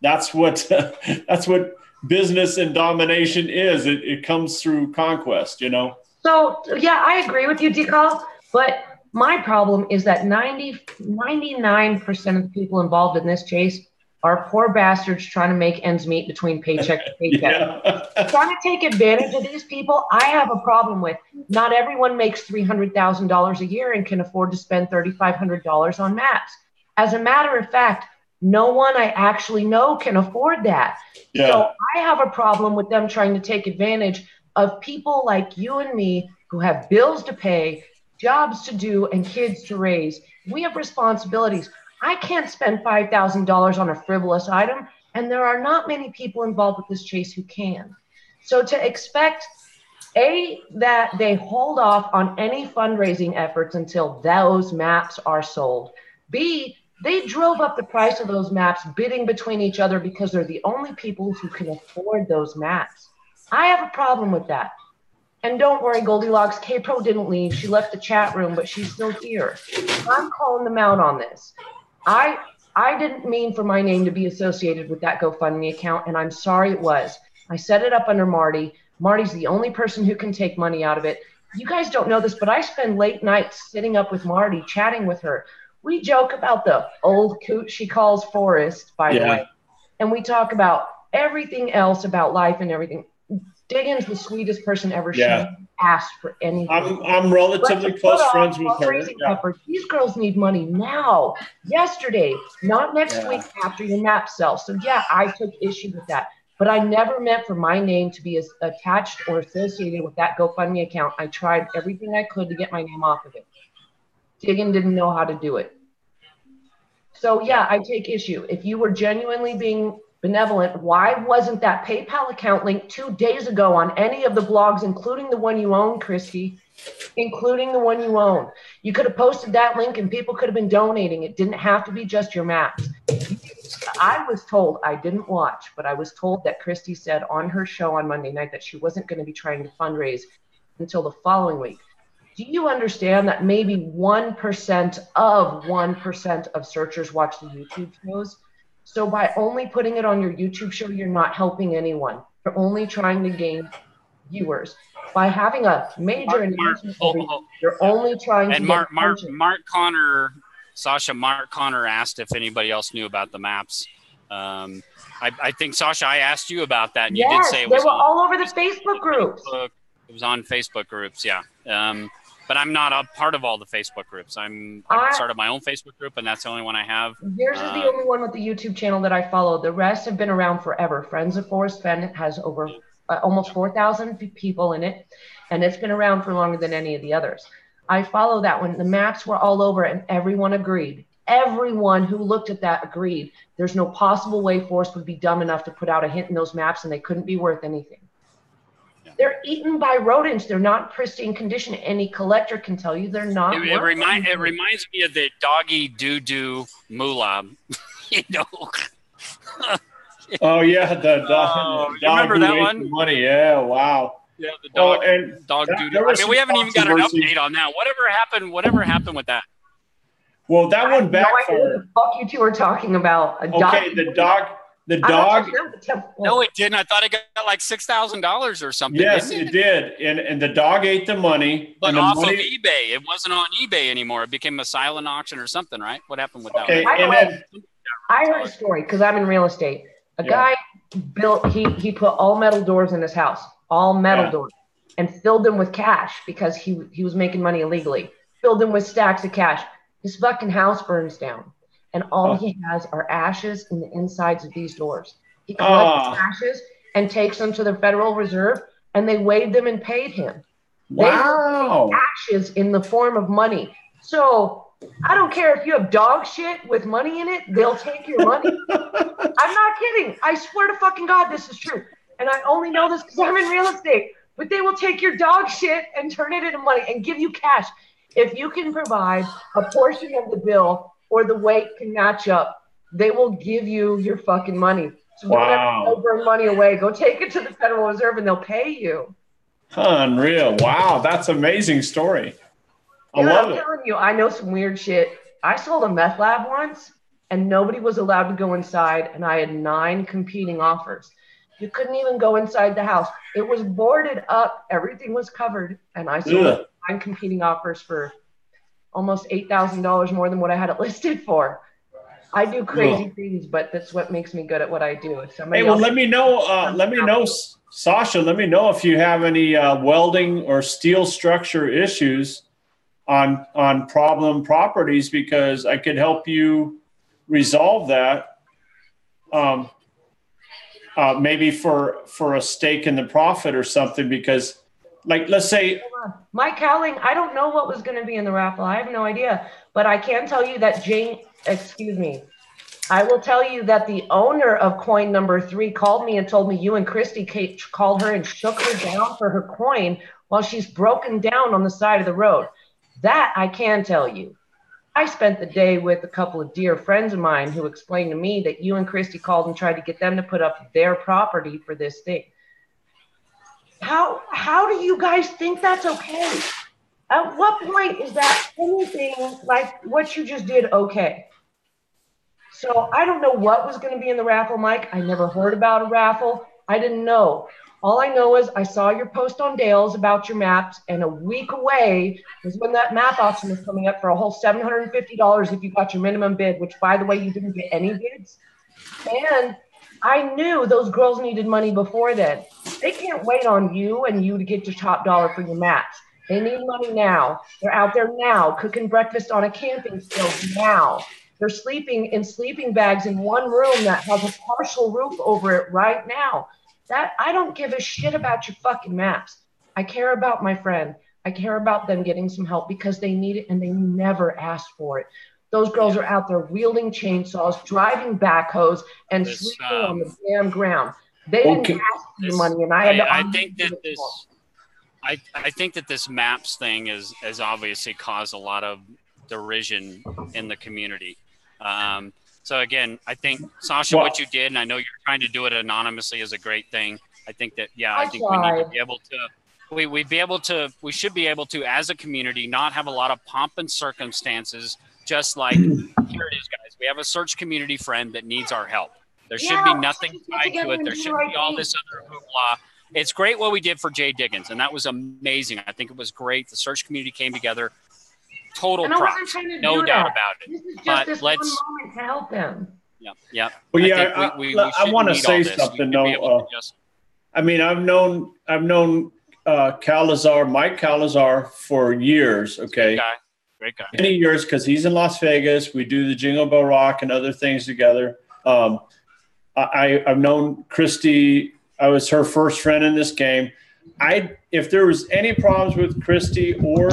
that's what business and domination is. It comes through conquest, you know. So yeah, I agree with you, Decal. But my problem is that 99% of the people involved in this chase are poor bastards trying to make ends meet between paycheck to paycheck. Trying to take advantage of these people, I have a problem with. Not everyone makes $300,000 a year and can afford to spend $3,500 on maps. As a matter of fact, no one I actually know can afford that. Yeah. So I have a problem with them trying to take advantage of people like you and me who have bills to pay, jobs to do, and kids to raise. We have responsibilities. I can't spend $5,000 on a frivolous item, and there are not many people involved with this chase who can. So to expect, A, that they hold off on any fundraising efforts until those maps are sold. B, they drove up the price of those maps bidding between each other because they're the only people who can afford those maps. I have a problem with that. And don't worry, Goldilocks, K-Pro didn't leave. She left the chat room, but she's still here. I'm calling them out on this. I didn't mean for my name to be associated with that GoFundMe account, and I'm sorry it was. I set it up under Marty. Marty's the only person who can take money out of it. You guys don't know this, but I spend late nights sitting up with Marty, chatting with her. We joke about the old coot she calls Forrest, by the way. And we talk about everything else about life and everything. Diggins, the sweetest person ever. She asked for anything. I'm relatively close friends with her. These girls need money now, yesterday, not next week after your map sells. So yeah, I took issue with that. But I never meant for my name to be attached or associated with that GoFundMe account. I tried everything I could to get my name off of it. Diggin didn't know how to do it. So yeah, I take issue. If you were genuinely being benevolent, why wasn't that PayPal account linked 2 days ago on any of the blogs, including the one you own, Christy? Including the one you own. You could have posted that link and people could have been donating. It didn't have to be just your maps. I was told, I didn't watch, but I was told that Christy said on her show on Monday night that she wasn't going to be trying to fundraise until the following week. Do you understand that maybe 1% of 1% of searchers watch the YouTube shows? So by only putting it on your YouTube show, you're not helping anyone. You're only trying to gain viewers. By having a major announcement, you're only trying to Mark Connor, Sasha, Mark Connor asked if anybody else knew about the maps. I think, Sasha, I asked you about that, and you did say it was they were all over the Facebook groups. It was on Facebook groups, yeah. But I'm not a part of all the Facebook groups. I started my own Facebook group, and that's the only one I have. Yours is the only one with the YouTube channel that I follow. The rest have been around forever. Friends of Forrest Fenn has over almost 4,000 people in it, and it's been around for longer than any of the others. I follow that one. The maps were all over, and everyone agreed. Everyone who looked at that agreed. There's no possible way Forrest would be dumb enough to put out a hint in those maps, and they couldn't be worth anything. They're eaten by rodents. They're not pristine condition. Any collector can tell you they're not. It reminds me of the doggy doo-doo moolah. You know. Oh yeah, the dog. Remember that one? Money. Yeah. Wow. Yeah, the dog. Dog doo-doo. I mean, we haven't even got an update on that. Whatever happened with that? Well, that one backfired. What the fuck you two are talking about? The dog. The dog. No, it didn't. I thought it got like $6,000 or something. Yes, it did. And the dog ate the money. But off of eBay. It wasn't on eBay anymore. It became a silent auction or something, right? What happened with that one? I heard a story because I'm in real estate. A guy built, he put all metal doors in his house, all metal doors, and filled them with cash because he was making money illegally. Filled them with stacks of cash. His fucking house burns down. And all he has are ashes in the insides of these doors. He collects ashes and takes them to the Federal Reserve, and they weighed them and paid him. Wow. They ashes in the form of money. So I don't care if you have dog shit with money in it, they'll take your money. I'm not kidding. I swear to fucking God, this is true. And I only know this because I'm in real estate. But they will take your dog shit and turn it into money and give you cash. If you can provide a portion of the bill or the weight can match up, they will give you your fucking money. So don't ever go burn money away. Go take it to the Federal Reserve and they'll pay you. Unreal. Wow, that's an amazing story. I love it. I'm telling you, I know some weird shit. I sold a meth lab once and nobody was allowed to go inside, and I had 9 competing offers. You couldn't even go inside the house. It was boarded up. Everything was covered. And I sold 9 competing offers for almost $8,000 more than what I had it listed for. I do crazy things, but that's what makes me good at what I do. Hey, well, let me know, Sasha, let me know if you have any welding or steel structure issues on problem properties, because I could help you resolve that. Maybe for a stake in the profit or something, because like, let's say Mike Cowling, I don't know what was going to be in the raffle. I have no idea, but I can tell you that I will tell you that the owner of coin number 3 called me and told me you and Christy called her and shook her down for her coin while she's broken down on the side of the road. That I can tell you. I spent the day with a couple of dear friends of mine who explained to me that you and Christy called and tried to get them to put up their property for this thing. How do you guys think that's okay? At what point is that anything like what you just did okay? So I don't know what was going to be in the raffle, Mike. I never heard about a raffle. I didn't know. All I know is I saw your post on Dale's about your maps, and a week away was when that map auction was coming up for a whole $750 if you got your minimum bid, which, by the way, you didn't get any bids. And I knew those girls needed money before then. They can't wait on you and you to get your top dollar for your maps. They need money now. They're out there now cooking breakfast on a camping stove now. They're sleeping in sleeping bags in one room that has a partial roof over it right now. That I don't give a shit about your fucking maps. I care about my friend. I care about them getting some help because they need it and they never asked for it. Those girls are out there wielding chainsaws, driving backhoes, and sleeping on the damn ground. They didn't ask for the money, and I think that this maps thing has obviously caused a lot of derision in the community. So again, I think Sasha, what you did, and I know you're trying to do it anonymously, is a great thing. I think that, I think we need to be able to, we should be able to, as a community, not have a lot of pomp and circumstances. Just like, here it is, guys. We have a search community friend that needs our help. There should be nothing tied to it. There shouldn't be all this other hoopla. It's great what we did for Jay Diggins, and that was amazing. I think it was great. The search community came together. Total props, no doubt about it. This is just this one moment to help them. Yeah. Well, I want to say something though. I mean, I've known Calazar, Mike Calazar, for years. Okay, great guy. Many years, because he's in Las Vegas. We do the Jingle Bell Rock and other things together. I've known Christy. I was her first friend in this game. If there was any problems with Christy or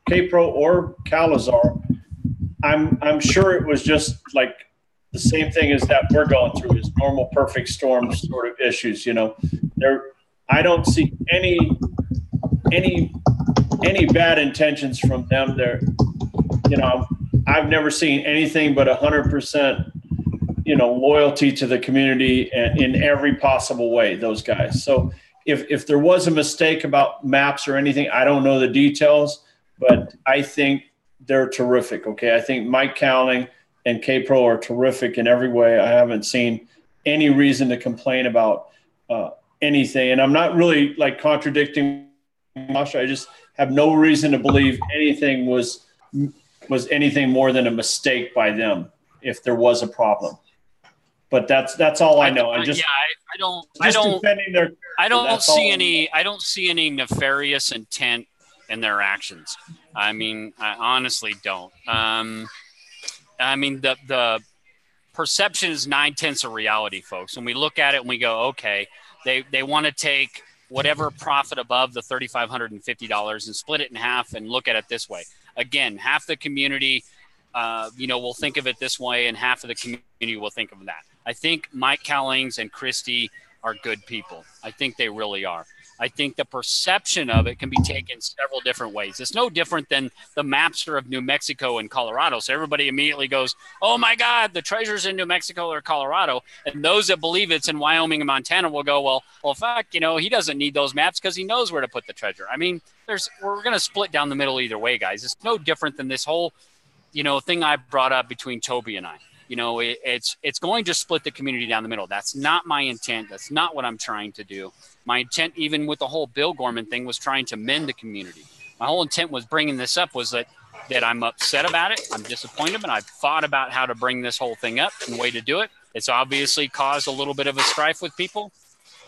K-Pro or Calazar, I'm sure it was just like the same thing as that we're going through, is normal perfect storm sort of issues. You know, I don't see any bad intentions from them there. You know, I've never seen anything but 100%, loyalty to the community and in every possible way, those guys. So if there was a mistake about maps or anything, I don't know the details, but I think they're terrific. Okay. I think Mike Cowling and K-Pro are terrific in every way. I haven't seen any reason to complain about anything. And I'm not really like contradicting Masha. I just have no reason to believe anything was anything more than a mistake by them if there was a problem. But that's all I know. I don't see any nefarious intent in their actions. I mean, I honestly don't. I mean, the perception is 9/10 of reality, folks. When we look at it and we go, okay, they want to take whatever profit above the $3,550 and split it in half and look at it this way. again, half the community, will think of it this way, and half of the community will think of that. I think Mike Cowlings and Christy are good people. I think they really are. I think the perception of it can be taken several different ways. It's no different than the mapster of New Mexico and Colorado. So everybody immediately goes, oh my God, the treasure's in New Mexico or Colorado. And those that believe it's in Wyoming and Montana will go, well, fuck, he doesn't need those maps because he knows where to put the treasure. I mean, we're going to split down the middle either way, guys. It's no different than this whole, thing I brought up between Toby and I. It's going to split the community down the middle. That's not my intent. That's not what I'm trying to do. My intent, even with the whole Bill Gorman thing, was trying to mend the community. My whole intent was bringing this up was that I'm upset about it. I'm disappointed, and I've thought about how to bring this whole thing up and way to do it. It's obviously caused a little bit of a strife with people.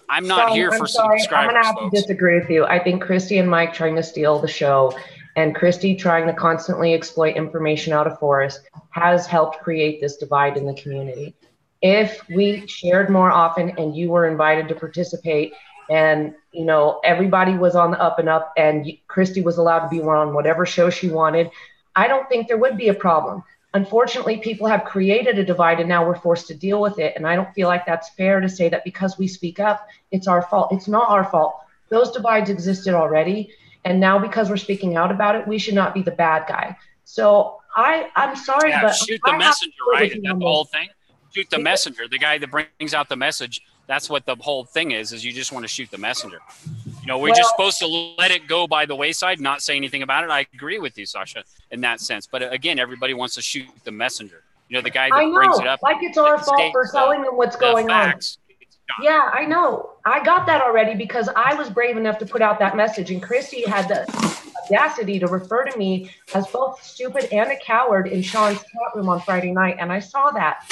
I'm not here for subscribers. I'm going to have to disagree with you. I think Christy and Mike trying to steal the show and Christy trying to constantly exploit information out of Forrest has helped create this divide in the community. If we shared more often and you were invited to participate and, everybody was on the up and up and Christy was allowed to be on whatever show she wanted, I don't think there would be a problem. Unfortunately, people have created a divide and now we're forced to deal with it. And I don't feel like that's fair to say that because we speak up, it's our fault. It's not our fault. Those divides existed already. And now because we're speaking out about it, we should not be the bad guy. So I'm sorry, but shoot the messenger, right? Is that the whole thing? Shoot the messenger, the guy that brings out the message. That's what the whole thing is you just want to shoot the messenger. We're just supposed to let it go by the wayside, not say anything about it. I agree with you, Sasha, in that sense. But again, everybody wants to shoot the messenger. The guy that brings it up. Like it's our fault for telling them what's going on. Yeah, I know. I got that already because I was brave enough to put out that message. And Christy had the audacity to refer to me as both stupid and a coward in Sean's chat room on Friday night. And I saw that.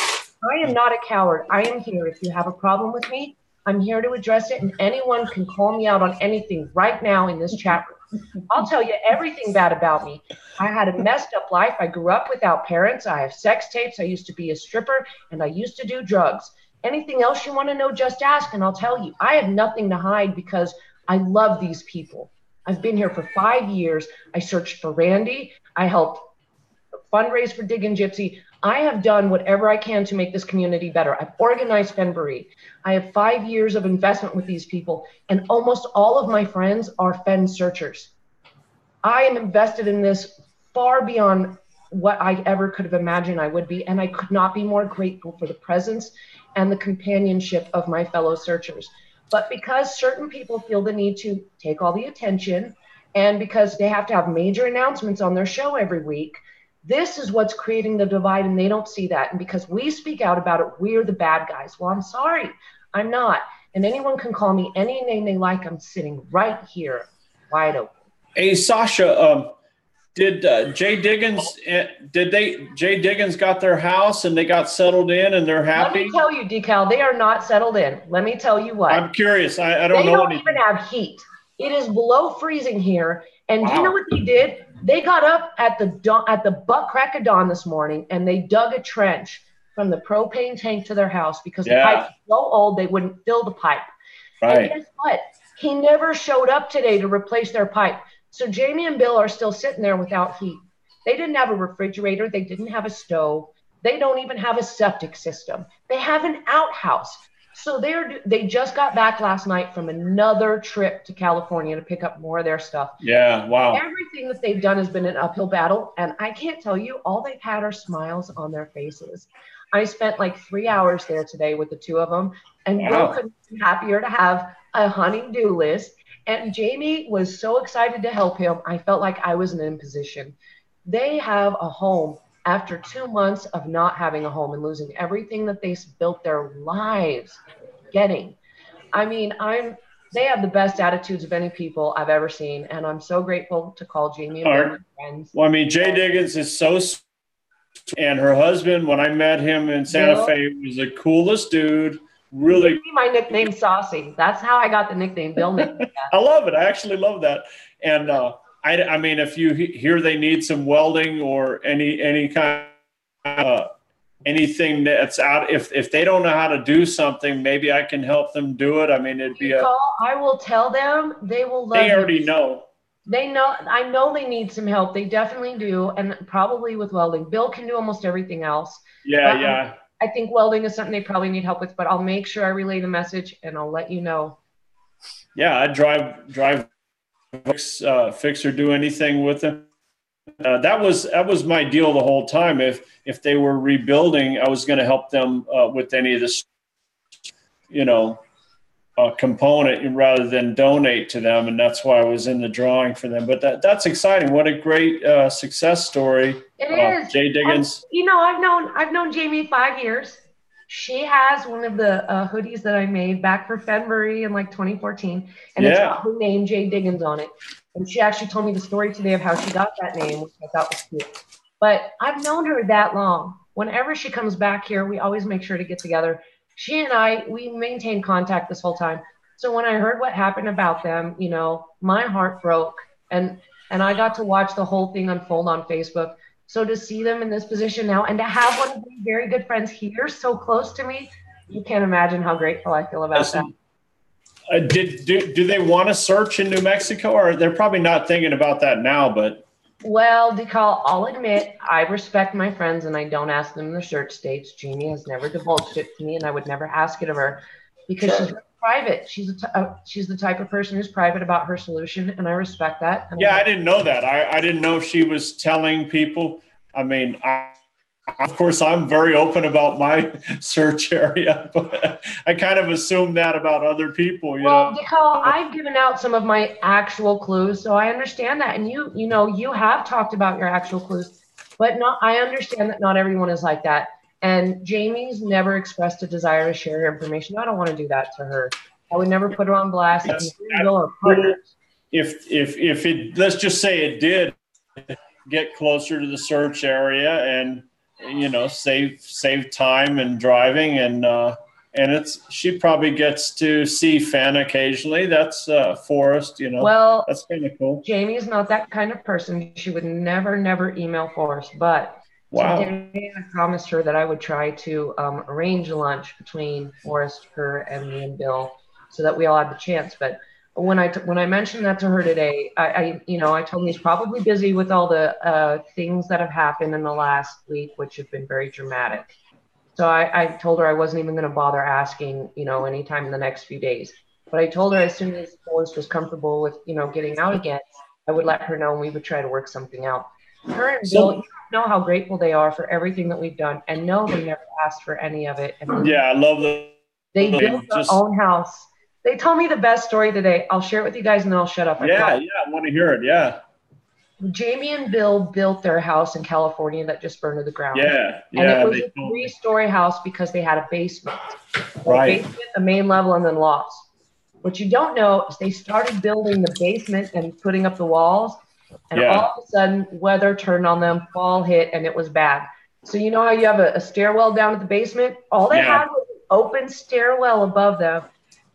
I am not a coward. I am here. If you have a problem with me, I'm here to address it. And anyone can call me out on anything right now in this chat room. I'll tell you everything bad about me. I had a messed up life. I grew up without parents. I have sex tapes. I used to be a stripper and I used to do drugs. Anything else you want to know, just ask and I'll tell you. I have nothing to hide because I love these people. I've been here for 5 years. I searched for Randy. I helped fundraise for Diggin' Gypsy. I have done whatever I can to make this community better. I've organized Fennbury. I have 5 years of investment with these people, and almost all of my friends are Fenn searchers. I am invested in this far beyond what I ever could have imagined I would be, and I could not be more grateful for the presence and the companionship of my fellow searchers. But because certain people feel the need to take all the attention, and because they have to have major announcements on their show every week, this is what's creating the divide, and they don't see that. And because we speak out about it, we're the bad guys. Well, I'm sorry, I'm not. And anyone can call me any name they like. I'm sitting right here, wide open. Hey, Sasha, did Jay Diggins got their house and they got settled in and they're happy? Let me tell you, Decal, they are not settled in. Let me tell you what. I'm curious. I don't know. They don't even have heat. It is below freezing here. And wow. Do you know what they did? They got up at the butt crack of dawn this morning and they dug a trench from the propane tank to their house because the pipe was so old they wouldn't fill the pipe. Right. And guess what? He never showed up today to replace their pipe. So Jamie and Bill are still sitting there without heat. They didn't have a refrigerator. They didn't have a stove. They don't even have a septic system. They have an outhouse. So they just got back last night from another trip to California to pick up more of their stuff. Yeah, wow. Everything that they've done has been an uphill battle. And I can't tell you, all they've had are smiles on their faces. I spent like 3 hours there today with the two of them. And Bill couldn't be happier to have a honey-do list. And Jamie was so excited to help him. I felt like I was in an imposition. They have a home after 2 months of not having a home and losing everything that they built their lives getting. I mean, they have the best attitudes of any people I've ever seen. And I'm so grateful to call Jamie and Bill my friends. Well, I mean, Jay Diggins is so sweet. And her husband, when I met him in Santa Fe, was the coolest dude. Really, my nickname Saucy. That's how I got the nickname. Bill nicknamed that. I love it. I actually love that. And I mean, if you hear they need some welding or any kind of anything that's out, if they don't know how to do something, maybe I can help them do it. I mean, it'd be I will tell them. They will love. They already know. They know, I know they need some help. They definitely do. And probably with welding. Bill can do almost everything else. Yeah, But yeah. I think welding is something they probably need help with, but I'll make sure I relay the message and I'll let you know. Yeah, I drive, fix or do anything with them. That was my deal the whole time. If they were rebuilding, I was going to help them with any of this, component rather than donate to them, and that's why I was in the drawing for them. But that's exciting. What a great success story. It is. Jay Diggins. I've known Jamie 5 years. She has one of the hoodies that I made back for February in like 2014, and it's got her name, Jay Diggins, on it. And she actually told me the story today of how she got that name, which I thought was cute. But I've known her that long. Whenever she comes back here, we always make sure to get together. She and we maintained contact this whole time. So when I heard what happened about them, my heart broke, and I got to watch the whole thing unfold on Facebook. So to see them in this position now and to have one of my very good friends here so close to me, you can't imagine how grateful I feel about that. Do they want to search in New Mexico, or they're probably not thinking about that now, but. Well, DeCall, I'll admit, I respect my friends and I don't ask them their search states. Jeannie has never divulged it to me, and I would never ask it of her because she's private. She's the type of person who's private about her solution, and I respect that. I didn't know that. I didn't know if she was telling people. I mean, of course, I'm very open about my search area, but I kind of assume that about other people. DeCall, I've given out some of my actual clues, so I understand that. And you have talked about your actual clues, but I understand that not everyone is like that. And Jamie's never expressed a desire to share her information. I don't want to do that to her. I would never put her on blast. If it, let's just say it did get closer to the search area and save time and driving, and she probably gets to see Fenn occasionally. That's Forrest, Well, that's kind of cool. Jamie's not that kind of person. She would never email Forrest, but today I promised her that I would try to arrange a lunch between Forrest, her, and me and Bill so that we all had the chance. But when I mentioned that to her today, I told him he's probably busy with all the things that have happened in the last week, which have been very dramatic. So I told her I wasn't even going to bother asking, anytime in the next few days. But I told her as soon as Forrest was comfortable with, getting out again, I would let her know and we would try to work something out. Her and Bill, you know how grateful they are for everything that we've done, and no, they never asked for any of it. And I love them. They built their own house. They told me the best story today. I'll share it with you guys and then I'll shut up. I want to hear it. Yeah. Jamie and Bill built their house in California that just burned to the ground. And it was a 3-story house because they had a basement. A main level, and then lofts. What you don't know is they started building the basement and putting up the walls, and all of a sudden weather turned on them, fall hit, and it was bad. So you know how you have a stairwell down at the basement? All they had was an open stairwell above them.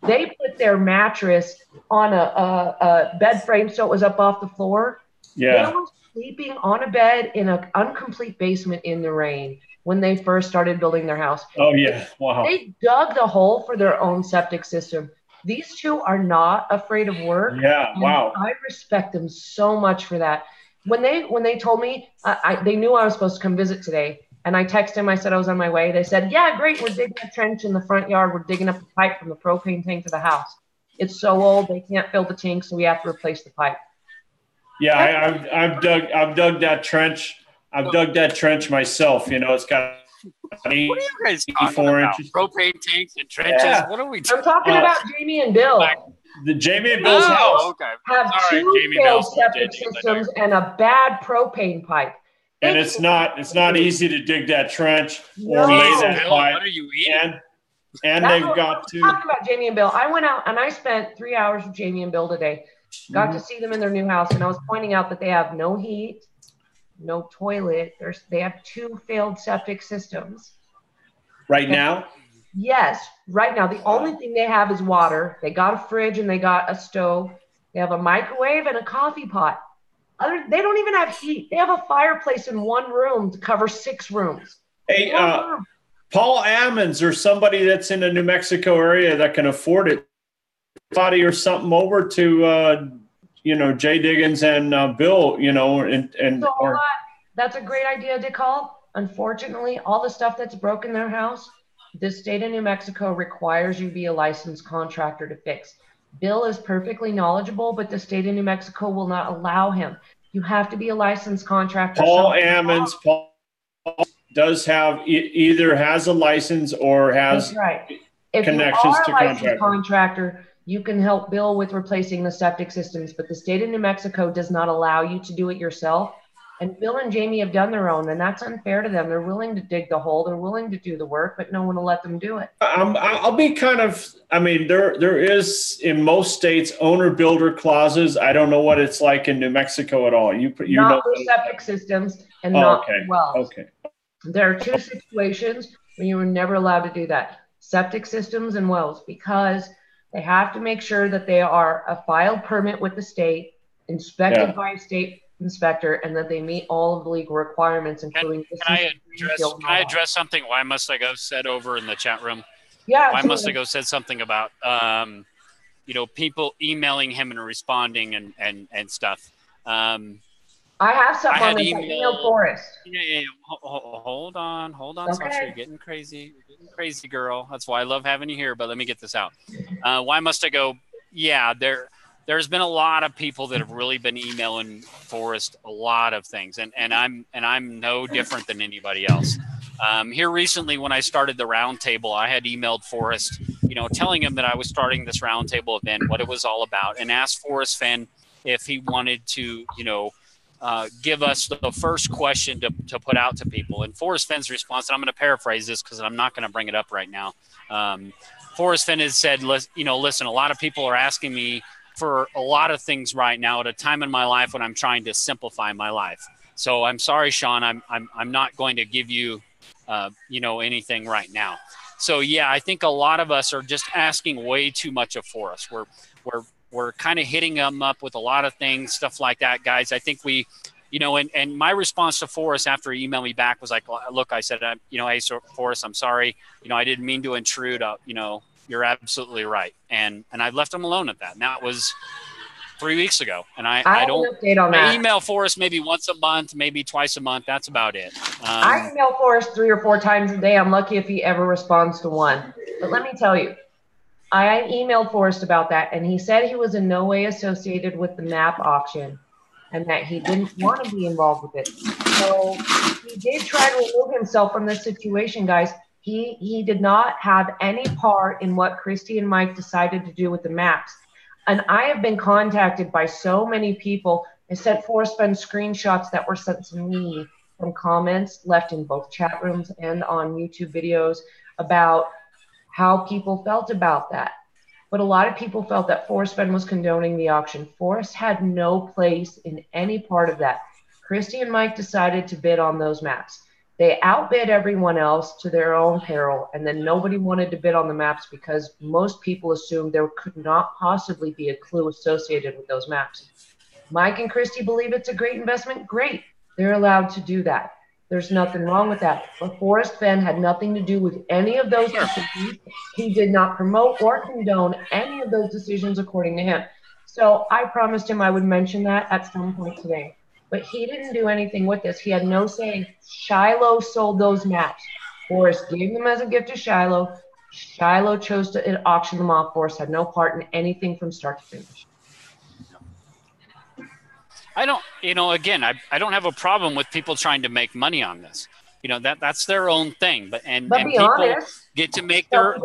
They put their mattress on a bed frame so it was up off the floor. They were sleeping on a bed in an incomplete basement in the rain when they first started building their house. Oh, yeah. Wow. They dug the hole for their own septic system. These two are not afraid of work. Yeah, wow. I respect them so much for that. When they told me, they knew I was supposed to come visit today. And I texted them. I said I was on my way. They said, yeah, great. We're digging a trench in the front yard. We're digging up the pipe from the propane tank to the house. It's so old. They can't fill the tank, so we have to replace the pipe. Yeah, I've dug that trench. I've dug that trench myself. It's got 8, what are you guys talking about? inches. Propane tanks and trenches. Yeah. What are we talking I'm talking about Jamie and Bill. The Jamie and Bill's house have two failed septic systems and a bad propane pipe. And it's not easy to dig that trench or lay that pipe. What are you eating? And they've got to. Talking about Jamie and Bill, I went out and I spent 3 hours with Jamie and Bill today. Got to see them in their new house, and I was pointing out that they have no heat, no toilet. They have 2 failed septic systems. Right now? Yes, right now. The only thing they have is water. They got a fridge and they got a stove. They have a microwave and a coffee pot. They don't even have heat. They have a fireplace in one room to cover 6 rooms. Hey, Paul Ammons or somebody that's in the New Mexico area that can afford it, somebody or something over to Jay Diggins and Bill, and So or that's a great idea to call. Unfortunately, all the stuff that's broken in their house, the state of New Mexico requires you to be a licensed contractor to fix. Bill is perfectly knowledgeable, but the state of New Mexico will not allow him. You have to be a licensed contractor. Paul Ammons. Paul does have either has a license or has That's right. If connections you to are a licensed contractor, you can help Bill with replacing the septic systems, but the state of New Mexico does not allow you to do it yourself. And Bill and Jamie have done their own, and that's unfair to them. They're willing to dig the hole, they're willing to do the work, but no one will let them do it. I'll be there is in most states owner builder clauses. I don't know what it's like in New Mexico at all. You not for septic systems and not for wells. Okay. There are two situations when you were never allowed to do that: septic systems and wells, because they have to make sure that they are a filed permit with the state, inspected by a state inspector, and that they meet all of the legal requirements, including. Can I address something? Why must I go said over in the chat room? Yeah. Why must I go said something about people emailing him and responding and stuff. I have something on this. I emailed Forrest. Yeah. Hold on. Okay. Sasha, you're getting crazy. You're getting crazy, girl. That's why I love having you here. But let me get this out. Why must I go? Yeah, there's been a lot of people that have really been emailing Forrest a lot of things, and I'm no different than anybody else. Here recently, when I started the roundtable, I had emailed Forrest, telling him that I was starting this roundtable event, what it was all about, and asked Forrest Fenn if he wanted to, give us the first question to put out to people. And Forrest Fenn's response, and I'm going to paraphrase this because I'm not going to bring it up right now. Forrest Fenn has said, listen, a lot of people are asking me for a lot of things right now at a time in my life when I'm trying to simplify my life. So I'm sorry, Sean, I'm not going to give you, anything right now. So yeah, I think a lot of us are just asking way too much of Forrest. We're kind of hitting them up with a lot of things, stuff like that, guys. I think we, and my response to Forrest after he emailed me back was like, look, I said, hey, Forrest, I'm sorry. I didn't mean to intrude. You're absolutely right. And I left him alone at that. And that was 3 weeks ago. And I don't update on that. I email Forrest maybe once a month, maybe twice a month. That's about it. I email Forrest 3 or 4 times a day. I'm lucky if he ever responds to one. But let me tell you, I emailed Forrest about that, and he said he was in no way associated with the map auction and that he didn't want to be involved with it. So he did try to remove himself from this situation, guys. He did not have any part in what Christy and Mike decided to do with the maps. And I have been contacted by so many people. I sent Forrest Fenn screenshots that were sent to me from comments left in both chat rooms and on YouTube videos about how people felt about that. But a lot of people felt that Forrest Fenn was condoning the auction. Forrest had no place in any part of that. Christy and Mike decided to bid on those maps. They outbid everyone else to their own peril, and then nobody wanted to bid on the maps because most people assumed there could not possibly be a clue associated with those maps. Mike and Christy believe it's a great investment. Great. They're allowed to do that. There's nothing wrong with that. But Forrest Fenn had nothing to do with any of those decisions. He did not promote or condone any of those decisions according to him. So I promised him I would mention that at some point today. But he didn't do anything with this. He had no say. Shiloh sold those maps. Forrest gave them as a gift to Shiloh. Shiloh chose to auction them off. Forrest had no part in anything from start to finish. I don't, again, I don't have a problem with people trying to make money on this. That's their own thing. But people honest. Get to make their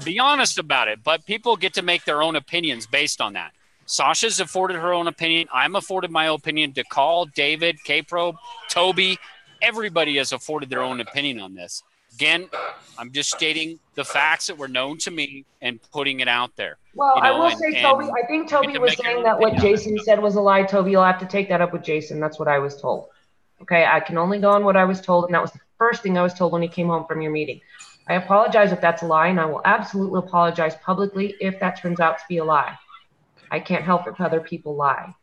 be honest about it. But people get to make their own opinions based on that. Sasha's afforded her own opinion. I'm afforded my opinion. DeCall, David, K-Pro, Toby, everybody has afforded their own opinion on this. Again, I'm just stating the facts that were known to me and putting it out there. Well, I will say, Toby, I think Toby was saying that what Jason said was a lie. Toby, you'll have to take that up with Jason. That's what I was told. Okay, I can only go on what I was told, and that was the first thing I was told when he came home from your meeting. I apologize if that's a lie, and I will absolutely apologize publicly if that turns out to be a lie. I can't help if other people lie.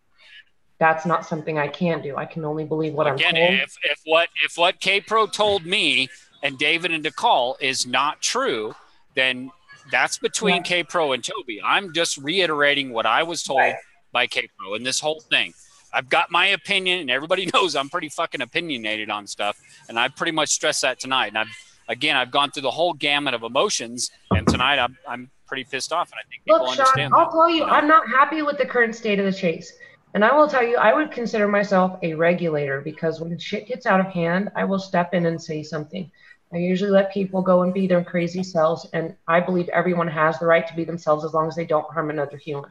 That's not something I can do. I can only believe what I'm told. Again, if what K-Pro told me and David and DeCall is not true, then that's between K-Pro and Toby. I'm just reiterating what I was told by Capo and this whole thing. I've got my opinion, and everybody knows I'm pretty fucking opinionated on stuff, and I pretty much stressed that tonight. And I've gone through the whole gamut of emotions, and tonight I'm pretty pissed off, and I think people understand Sean, I'll that, tell you, I'm not happy with the current state of the chase. And I will tell you, I would consider myself a regulator, because when shit gets out of hand, I will step in and say something. I usually let people go and be their crazy selves, and I believe everyone has the right to be themselves as long as they don't harm another human.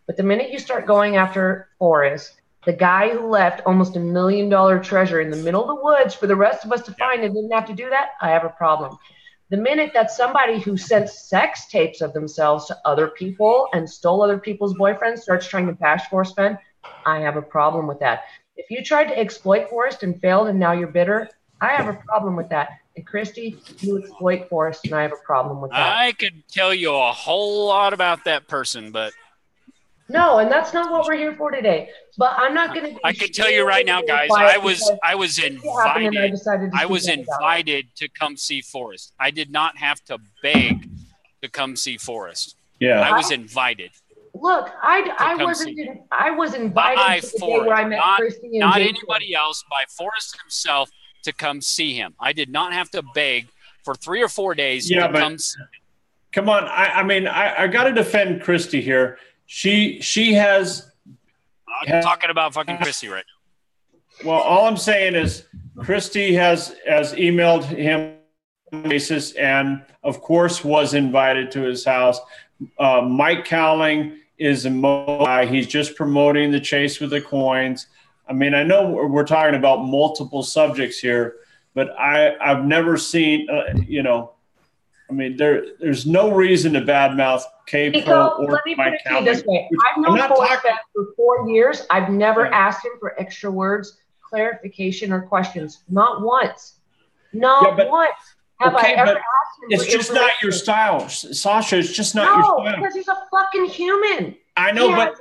But the minute you start going after Forrest, the guy who left almost $1 million treasure in the middle of the woods for the rest of us to find and didn't have to do that, I have a problem. The minute that somebody who sent sex tapes of themselves to other people and stole other people's boyfriends starts trying to bash Forrest Fenn, I have a problem with that. If you tried to exploit Forrest and failed and now you're bitter, I have a problem with that. And Christy, you exploit Forrest, and I have a problem with that. I could tell you a whole lot about that person, but no, and that's not what we're here for today. But I'm not going to. I can tell you right now, guys. I was invited to come see Forrest. I did not have to beg to come see Forrest. Yeah, I was invited. Look, I was invited by to the day where I met Christy and not Jason. Anybody else, by Forrest himself to come see him. I did not have to beg for 3 or 4 days to come see him. Come on, I got to defend Christy here. She has. I'm talking about fucking Christy right now. Well, all I'm saying is Christy has emailed him basis and of course was invited to his house. Mike Cowling is a guy. He's just promoting the chase with the coins. I mean, I know we're talking about multiple subjects here, but I've never seen, I mean, there's no reason to badmouth K-Pro or Mike Cowling. Let me put it to you this way. I've known Forrest Fenn for 4 years. I've never asked him for extra words, clarification, or questions. Not once. Not once have I ever asked him. It's just not your style, Sasha. It's just not your style. No, because he's a fucking human. I know, but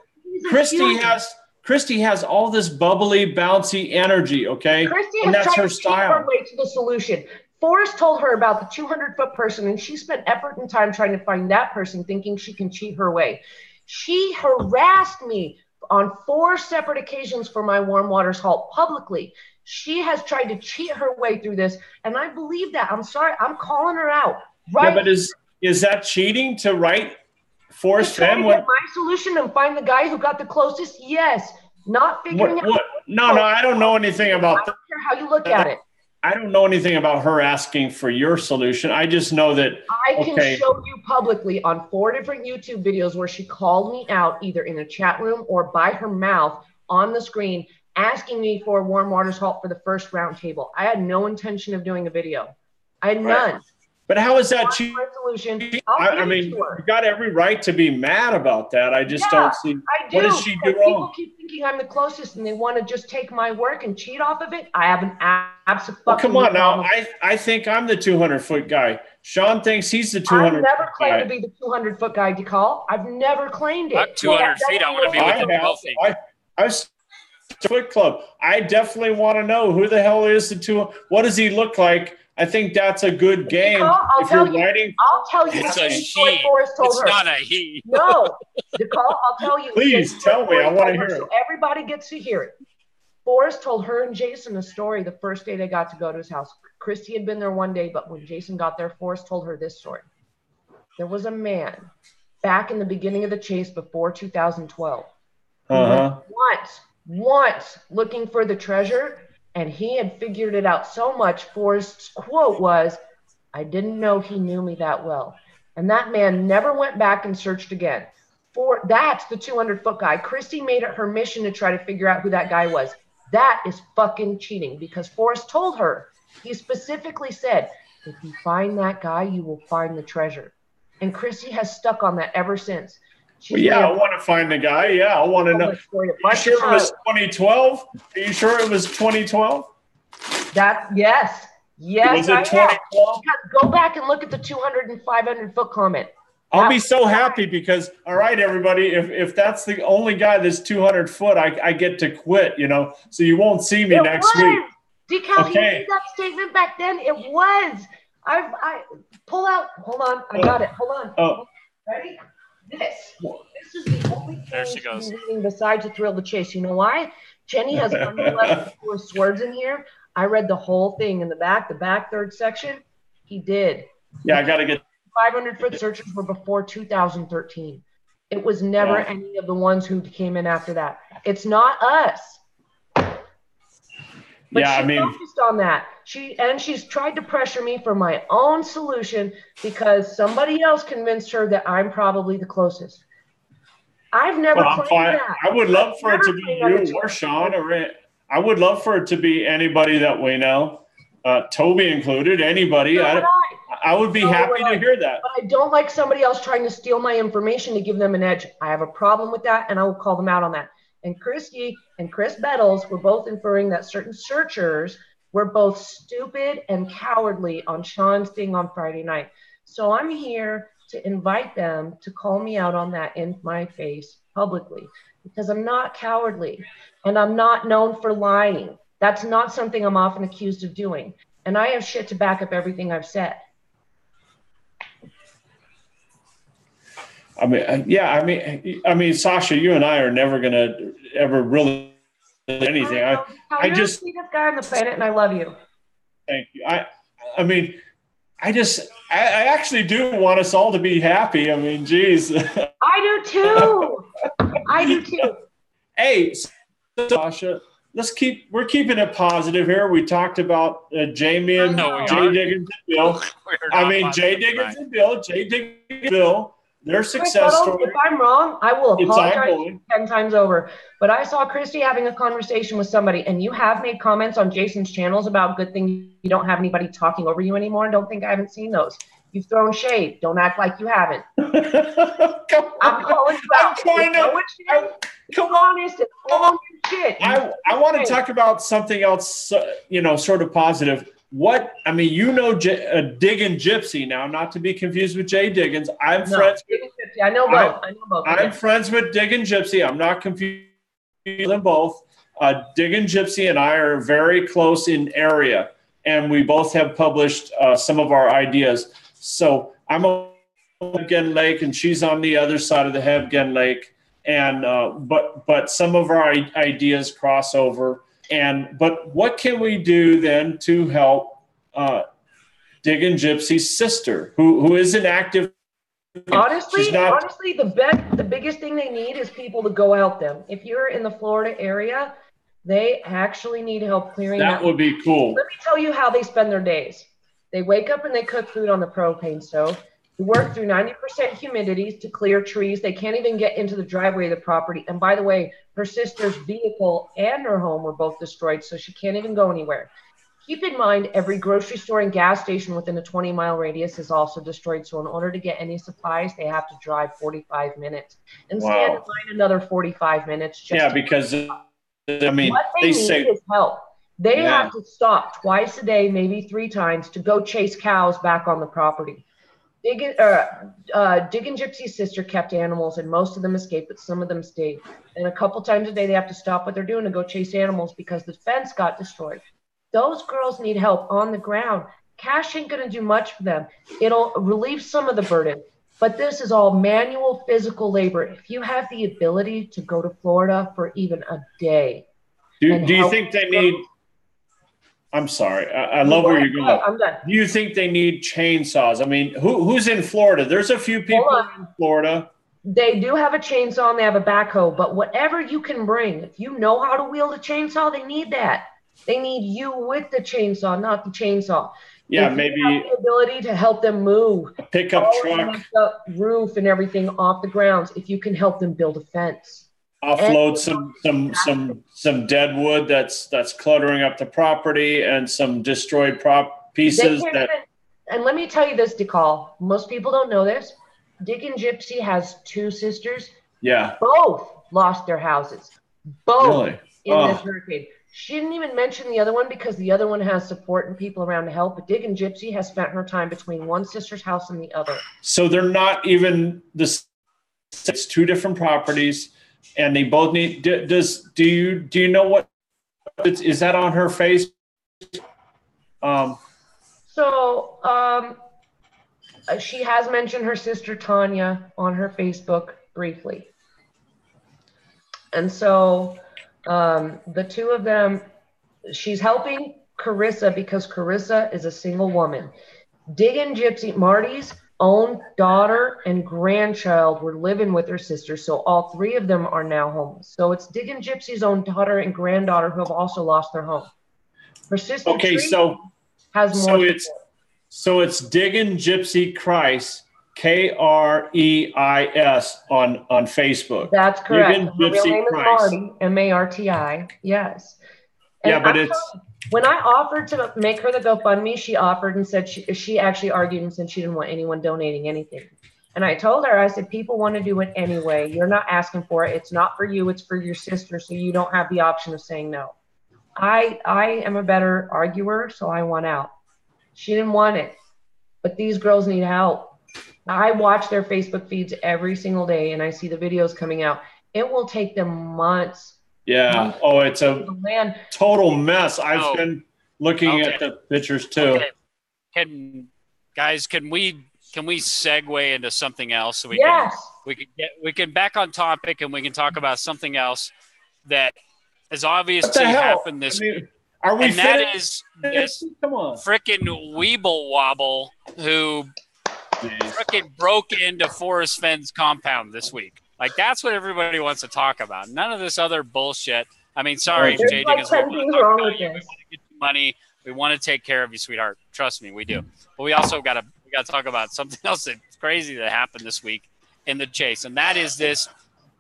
Christy has all this bubbly, bouncy energy. Okay, Christy has tried to cheat her way to the solution. Forrest told her about the 200-foot person, and she spent effort and time trying to find that person, thinking she can cheat her way. She harassed me on 4 separate occasions for my warm waters halt publicly. She has tried to cheat her way through this, and I believe that. I'm sorry. I'm calling her out. Right? Yeah, but is that cheating to write Forrest Fenn? My solution and find the guy who got the closest? Yes. Not figuring out. No, I don't know anything about that. I don't care how you look at it. I don't know anything about her asking for your solution. I just know that I can show you publicly on 4 different YouTube videos where she called me out either in a chat room or by her mouth on the screen asking me for a warm waters halt for the first round table. I had no intention of doing a video. I had none. But how is that cheating? I mean, you got every right to be mad about that. I just don't see. I do. What does she do wrong? People keep thinking I'm the closest, and they want to just take my work and cheat off of it. I have an absolute. Well, come on now. I think I'm the 200-foot guy. Sean thinks he's the 200-foot guy. I've never claimed to be the 200-foot guy, DeCall. I've never claimed it. I'm 200 feet. I want to be with the 12 feet. I was Foot Club. I definitely want to know who the hell is the 200. What does he look like? I think that's a good game. I'll tell you. It's a she. It's not a he. No, Nicole, I'll tell you. Please tell me. I want to hear it. So everybody gets to hear it. Forrest told her and Jason a story the first day they got to go to his house. Christy had been there one day, but when Jason got there, Forrest told her this story. There was a man back in the beginning of the chase before 2012 who went once looking for the treasure. And he had figured it out so much. Forrest's quote was, "I didn't know he knew me that well." And that man never went back and searched again. That's the 200-foot guy. Christy made it her mission to try to figure out who that guy was. That is fucking cheating, because Forrest told her, he specifically said, if you find that guy, you will find the treasure. And Christy has stuck on that ever since. I want to find the guy. Yeah, I want to know. Are you sure it was 2012? Are you sure it was 2012? Yes. Was it 2012? Go back and look at the 200 and 500-foot comment. I'll be so happy because, all right, everybody, if that's the only guy that's 200 foot, I get to quit, so you won't see me next week. Decal, he made that statement back then. It was. I pull out. Hold on. I got it. Hold on. Oh. Ready? This is the only There thing she goes. reading besides A Thrill to Chase. You know why? Jenny has nonetheless swords in here. I read the whole thing in the back third section. He did. Yeah, I got to get 500-foot searches were before 2013. It was never any of the ones who came in after that. It's not us. But yeah, she I mean, focused on that. She's tried to pressure me for my own solution because somebody else convinced her that I'm probably the closest. I've never claimed that. I would love for it to be you or Sean, or I would love for it to be anybody that we know, Toby included, anybody. I would be happy to hear that. But I don't like somebody else trying to steal my information to give them an edge. I have a problem with that, and I will call them out on that. And Christy and Chris Bettles were both inferring that certain searchers were both stupid and cowardly on Sean's thing on Friday night. So I'm here to invite them to call me out on that in my face publicly, because I'm not cowardly and I'm not known for lying. That's not something I'm often accused of doing. And I have shit to back up everything I've said. I mean, Sasha, you and I are never going to ever really do anything. You're the sweetest guy on the planet, and I love you. Thank you. I mean, I actually do want us all to be happy. I mean, geez. I do too. I do too. Hey, Sasha, we're keeping it positive here. We talked about Jamie and Jay Diggins and Bill. Jay Diggins and Bill. Jay Diggins and Bill. Their success story. If I'm wrong, I will apologize 10 times over. But I saw Christy having a conversation with somebody, and you have made comments on Jason's channels about good things. You don't have anybody talking over you anymore. Don't think I haven't seen those. You've thrown shade. Don't act like you haven't. I'm calling you out. Come on, it's all your shit. I want to talk about something else, sort of positive. Diggin' Gypsy now, not to be confused with Jay Diggins. Friends with Gypsy. I know both. I'm friends with Diggin' Gypsy. I'm not confused with them both. Diggin' Gypsy and I are very close in area, and we both have published some of our ideas. So I'm on Hebgen Lake, and she's on the other side of the Hebgen Lake, and but some of our ideas cross over. But what can we do then to help Diggin' Gypsy's sister, who is an active? Honestly, the biggest thing they need is people to go help them. If you're in the Florida area, they actually need help clearing. That would be cool. Let me tell you how they spend their days. They wake up and they cook food on the propane stove. They work through 90% humidity to clear trees. They can't even get into the driveway of the property. And by the way, her sister's vehicle and her home were both destroyed, so she can't even go anywhere. Keep in mind, every grocery store and gas station within a 20-mile radius is also destroyed. So in order to get any supplies, they have to drive 45 minutes and stand in line another 45 minutes. Because what they need is help. They have to stop twice a day, maybe 3 times, to go chase cows back on the property. Diggin' Gypsy's sister kept animals, and most of them escaped, but some of them stayed. And a couple times a day, they have to stop what they're doing to go chase animals because the fence got destroyed. Those girls need help on the ground. Cash ain't going to do much for them. It'll relieve some of the burden, but this is all manual physical labor. If you have the ability to go to Florida for even a day. Do you think they need... I'm sorry. I love where you're going. I'm done. Do you think they need chainsaws? I mean, who's in Florida? There's a few people in Florida. They do have a chainsaw and they have a backhoe, but whatever you can bring, if you know how to wield a chainsaw, they need that. They need you with the chainsaw, not the chainsaw. Yeah, if maybe you have the ability to help them move a pickup truck, the roof and everything off the grounds. If you can help them build a fence. Offload some dead wood that's cluttering up the property and some destroyed pieces. And let me tell you this, DeCall. Most people don't know this. Diggin' Gypsy has 2 sisters. Yeah. Both lost their houses. Both really? In this hurricane. She didn't even mention the other one because the other one has support and people around to help. But Diggin' Gypsy has spent her time between one sister's house and the other. So they're not even it's 2 different properties. And they both need. Do you know what? Is that on her face? She has mentioned her sister Tanya on her Facebook briefly. And so the two of them, she's helping Carissa because Carissa is a single woman. Diggin' Gypsy, Marty's own daughter and grandchild were living with her sister, so all three of them are now homeless. So it's Diggin' Gypsy's own daughter and granddaughter who have also lost their home. Her sister has more support. So it's Diggin' Gypsy Christ, Kreis on Facebook. That's correct. Diggin' Her real Gypsy name is Christ. Marty, Marti. Yes. And yeah, but when I offered to make her the GoFundMe, she offered and said she actually argued and said she didn't want anyone donating anything. And I told her, I said, people want to do it anyway. You're not asking for it. It's not for you. It's for your sister. So you don't have the option of saying no. I am a better arguer, so I won out. She didn't want it. But these girls need help. I watch their Facebook feeds every single day, and I see the videos coming out. It will take them months. Yeah. Oh, it's a total mess. I've been looking at the pictures too. Okay. Can we segue into something else so we can back on topic and we can talk about something else that is obviously happened this week. Are we? And that is this frickin' Weeble Wobble who frickin' broke into Forrest Fenn's compound this week. Like, that's what everybody wants to talk about. None of this other bullshit. I mean, sorry, JD, because we want to get you money. We want to take care of you, sweetheart. Trust me, we do. But we also got to talk about something else that's crazy that happened this week in the chase, and that is this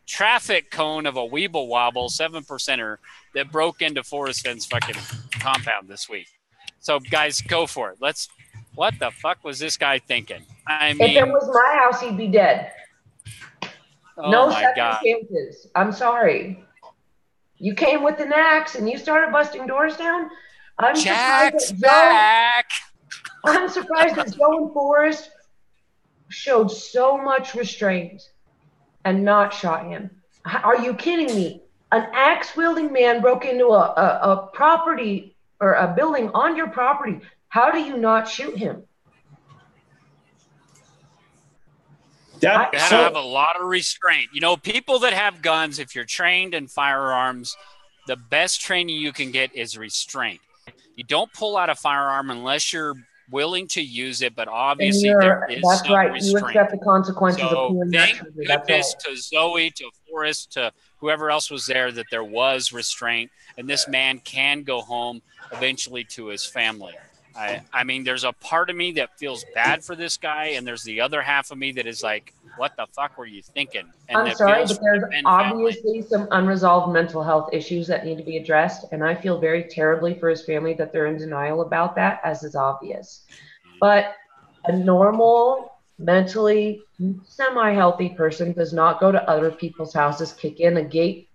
traffic cone of a Weeble Wobble 7%er that broke into Forrest Fenn's fucking compound this week. So, guys, go for it. What the fuck was this guy thinking? I mean, if it was my house, he'd be dead. Oh no my circumstances. God. I'm sorry. You came with an axe and you started busting doors down. I'm surprised that Joe and Forrest showed so much restraint and not shot him. Are you kidding me? An axe-wielding man broke into a property or a building on your property. How do you not shoot him? You got to have a lot of restraint. You know, people that have guns, if you're trained in firearms, the best training you can get is restraint. You don't pull out a firearm unless you're willing to use it, but obviously there is some restraint. You accept the consequences of doing that. Thank goodness to Zoe, to Forrest, to whoever else was there that there was restraint, and this man can go home eventually to his family. I mean, there's a part of me that feels bad for this guy, and there's the other half of me that is like, what the fuck were you thinking? And I'm sorry, but there's obviously some unresolved mental health issues that need to be addressed, and I feel very terribly for his family that they're in denial about that, as is obvious. But a normal, mentally semi-healthy person does not go to other people's houses, kick in a gate,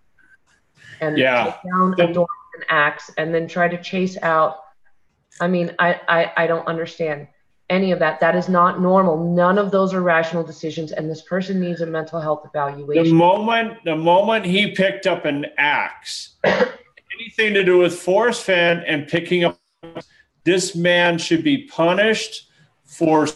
and take down a door with an axe, and then try to chase out. I mean, I don't understand any of that. That is not normal. None of those are rational decisions, and this person needs a mental health evaluation. The moment he picked up an axe, anything to do with Forrest Fenn and picking up, this man should be punished for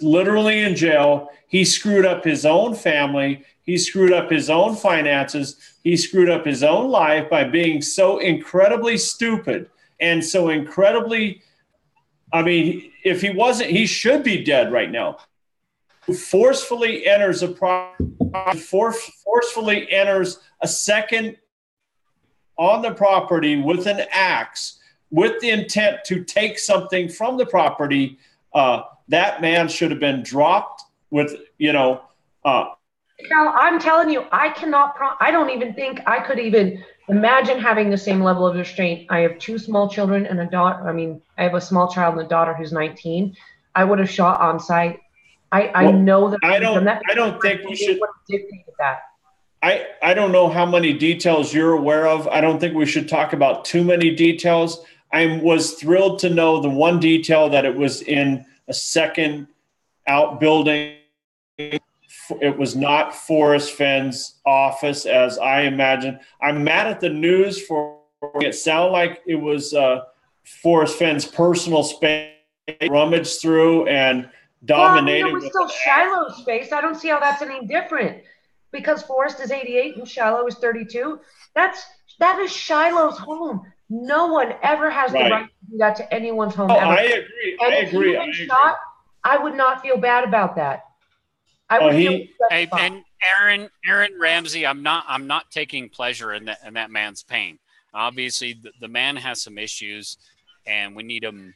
literally in jail. He screwed up his own family. He screwed up his own finances. He screwed up his own life by being so incredibly stupid. And so incredibly, I mean, if he wasn't, he should be dead right now. Forcefully enters forcefully enters a second on the property with an axe with the intent to take something from the property. That man should have been dropped with, Now, I'm telling you, I don't even think I could even imagine having the same level of restraint. I have two small children and a daughter. I mean, I have a small child and a daughter who's 19. I would have shot on sight. I know that. I don't think we should. That. I don't know how many details you're aware of. I don't think we should talk about too many details. I was thrilled to know the one detail that it was in a second outbuilding. It was not Forrest Fenn's office, as I imagine. I'm mad at the news for it sounded like it was Forrest Fenn's personal space rummaged through and dominated. Well, it was still Shiloh's face. I don't see how that's any different. Because Forrest is 88 and Shiloh is 32. That is Shiloh's home. No one ever has the right to do that to anyone's home. Ever. I agree. And if he had been shot, I would not feel bad about that. I would and Aaron Ramsey, I'm not taking pleasure in that man's pain. Obviously, the man has some issues, and we need him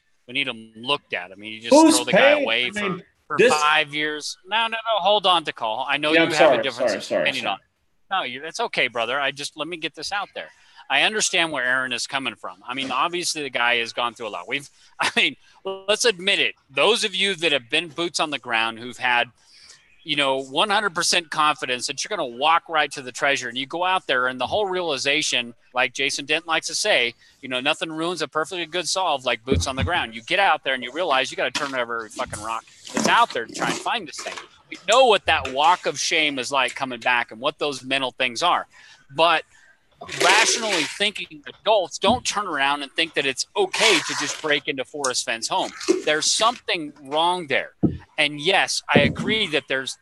looked at. I mean, you just throw the guy away for 5 years. No. Hold on, DeCall. I know you have a difference of opinion on it. No, it's okay, brother. Let me get this out there. I understand where Aaron is coming from. I mean, obviously the guy has gone through a lot. Let's admit it. Those of you that have been boots on the ground, who've had, 100% confidence that you're going to walk right to the treasure, and you go out there and the whole realization, like Jason Dent likes to say, nothing ruins a perfectly good solve like boots on the ground. You get out there and you realize you got to turn over every fucking rock that's out there to try and find this thing. We know what that walk of shame is like coming back and what those mental things are. But rationally thinking adults don't turn around and think that it's okay to just break into Forrest Fenn's home. There's something wrong there. And yes, I agree that there's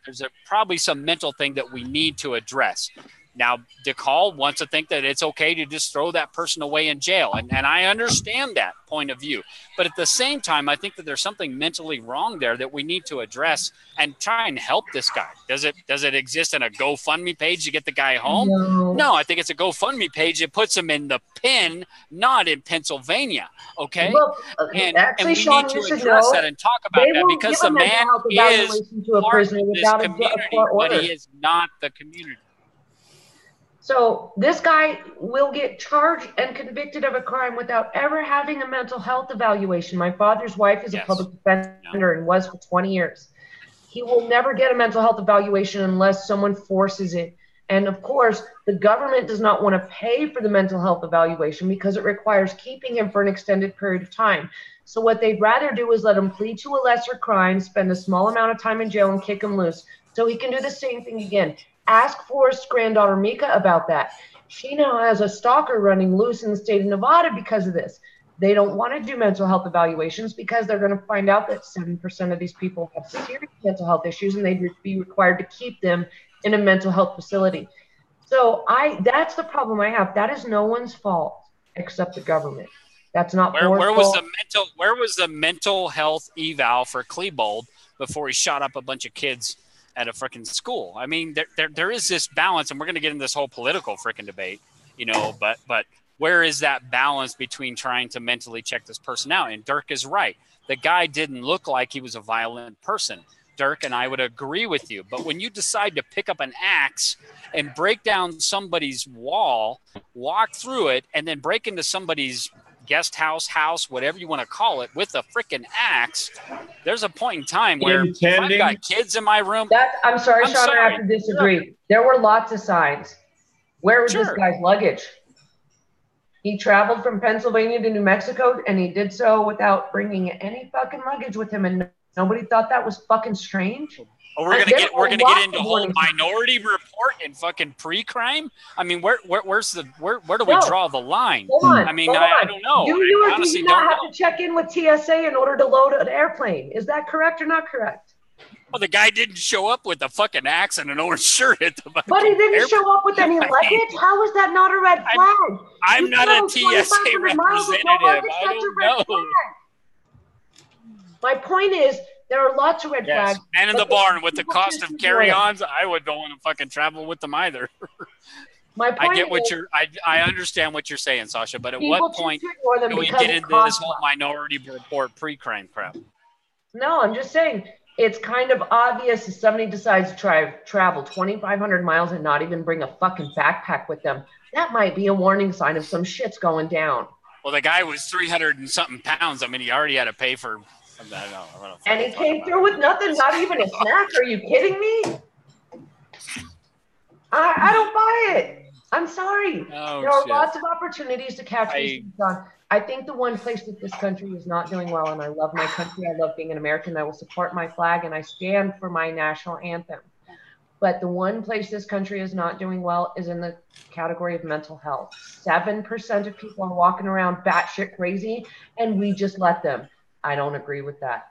probably some mental thing that we need to address. Now, DeCall wants to think that it's okay to just throw that person away in jail. And I understand that point of view. But at the same time, I think that there's something mentally wrong there that we need to address and try and help this guy. Does it exist in a GoFundMe page to get the guy home? No, I think it's a GoFundMe page that puts him in the pen, not in Pennsylvania. Okay? Well, and we need to address that and talk about that because the man is part of this community, but he is not the community. So this guy will get charged and convicted of a crime without ever having a mental health evaluation. My father's wife is a public defender and was for 20 years. He will never get a mental health evaluation unless someone forces it. And of course, the government does not want to pay for the mental health evaluation because it requires keeping him for an extended period of time. So what they'd rather do is let him plead to a lesser crime, spend a small amount of time in jail, and kick him loose so he can do the same thing again. Ask Forrest's granddaughter Mika about that. She now has a stalker running loose in the state of Nevada because of this. They don't want to do mental health evaluations because they're going to find out that 7% of these people have serious mental health issues and they'd be required to keep them in a mental health facility. So that's the problem I have. That is no one's fault except the government. That's not where was the mental health eval for Klebold before he shot up a bunch of kids at a freaking school? I mean, there is this balance, and we're going to get into this whole political freaking debate, but where is that balance between trying to mentally check this person out? And Dirk is right. The guy didn't look like he was a violent person. Dirk, and I would agree with you. But when you decide to pick up an axe and break down somebody's wall, walk through it, and then break into somebody's guest house, whatever you want to call it, with a freaking axe, there's a point in time where if I've got kids in my room. I'm sorry, Sean, I have to disagree. There were lots of signs. Where was this guy's luggage? He traveled from Pennsylvania to New Mexico, and he did so without bringing any fucking luggage with him, and nobody thought that was fucking strange. Oh, we're gonna get into whole Minority Report and fucking pre-crime. I mean, where do we draw the line? I mean, I don't know. You honestly do not have to check in with TSA in order to load an airplane. Is that correct or not correct? Well, the guy didn't show up with a fucking axe and an orange shirt at the But he didn't show up with any luggage? How is that not a red flag? I'm not a TSA representative. I don't know. My point is, there are lots of red flags. Man in the barn with the cost of carry-ons, I would don't want to fucking travel with them either. My point I understand what you're saying, Sasha, but at what point do we get into this whole Minority Report pre-crime crap? No, I'm just saying it's kind of obvious if somebody decides to travel 2,500 miles and not even bring a fucking backpack with them. That might be a warning sign of some shit's going down. Well, the guy was 300 and something pounds. I mean, he already had to pay for. And he came through with nothing, not even a snack. Are you kidding me? I don't buy it. I'm sorry. There are lots of opportunities to catch these things on. I think the one place that this country is not doing well, and I love my country, I love being an American, I will support my flag, and I stand for my national anthem. But the one place this country is not doing well is in the category of mental health. 7% of people are walking around batshit crazy, and we just let them. I don't agree with that.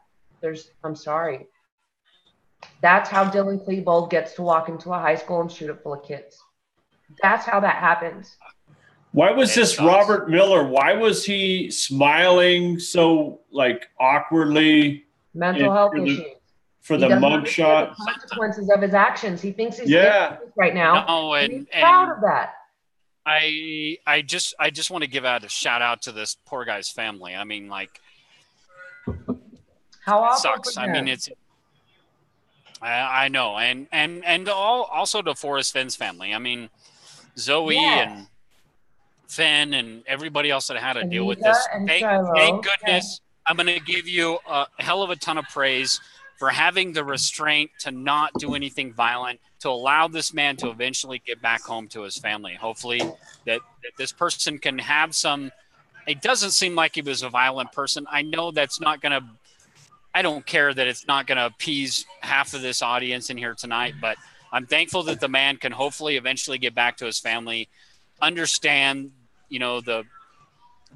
I'm sorry. That's how Dylan Klebold gets to walk into a high school and shoot it full of kids. That's how that happens. Why was this Robert Miller? Why was he smiling so like awkwardly? Mental health issues. For the mugshot. The consequences of his actions. He thinks he's right now. No, and he's proud of that. I just want to give out a shout out to this poor guy's family. I mean, like, how awful sucks. I mean, it's. I know, and also to Forrest Fenn's family. I mean, Zoe and Fenn and everybody else that had to deal with this. Thank goodness. I'm going to give you a hell of a ton of praise for having the restraint to not do anything violent, to allow this man to eventually get back home to his family. Hopefully that this person can have some – it doesn't seem like he was a violent person. I know that's not going to – I don't care that it's not going to appease half of this audience in here tonight, but I'm thankful that the man can hopefully eventually get back to his family, understand,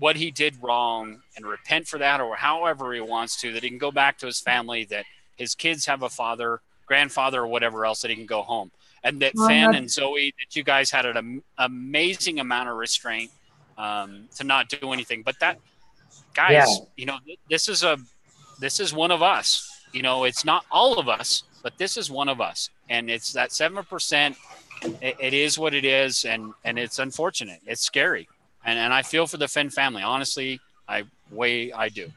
what he did wrong and repent for that, or however he wants to, that he can go back to his family, that his kids have a father, grandfather, or whatever else, that he can go home. And that Fenn and Zoe, that you guys had an amazing amount of restraint to not do anything. But that, guys, this is one of us. It's not all of us, but this is one of us. And it's that 7%. It is what it is, and it's unfortunate. It's scary. And I feel for the Fenn family. Honestly, I do.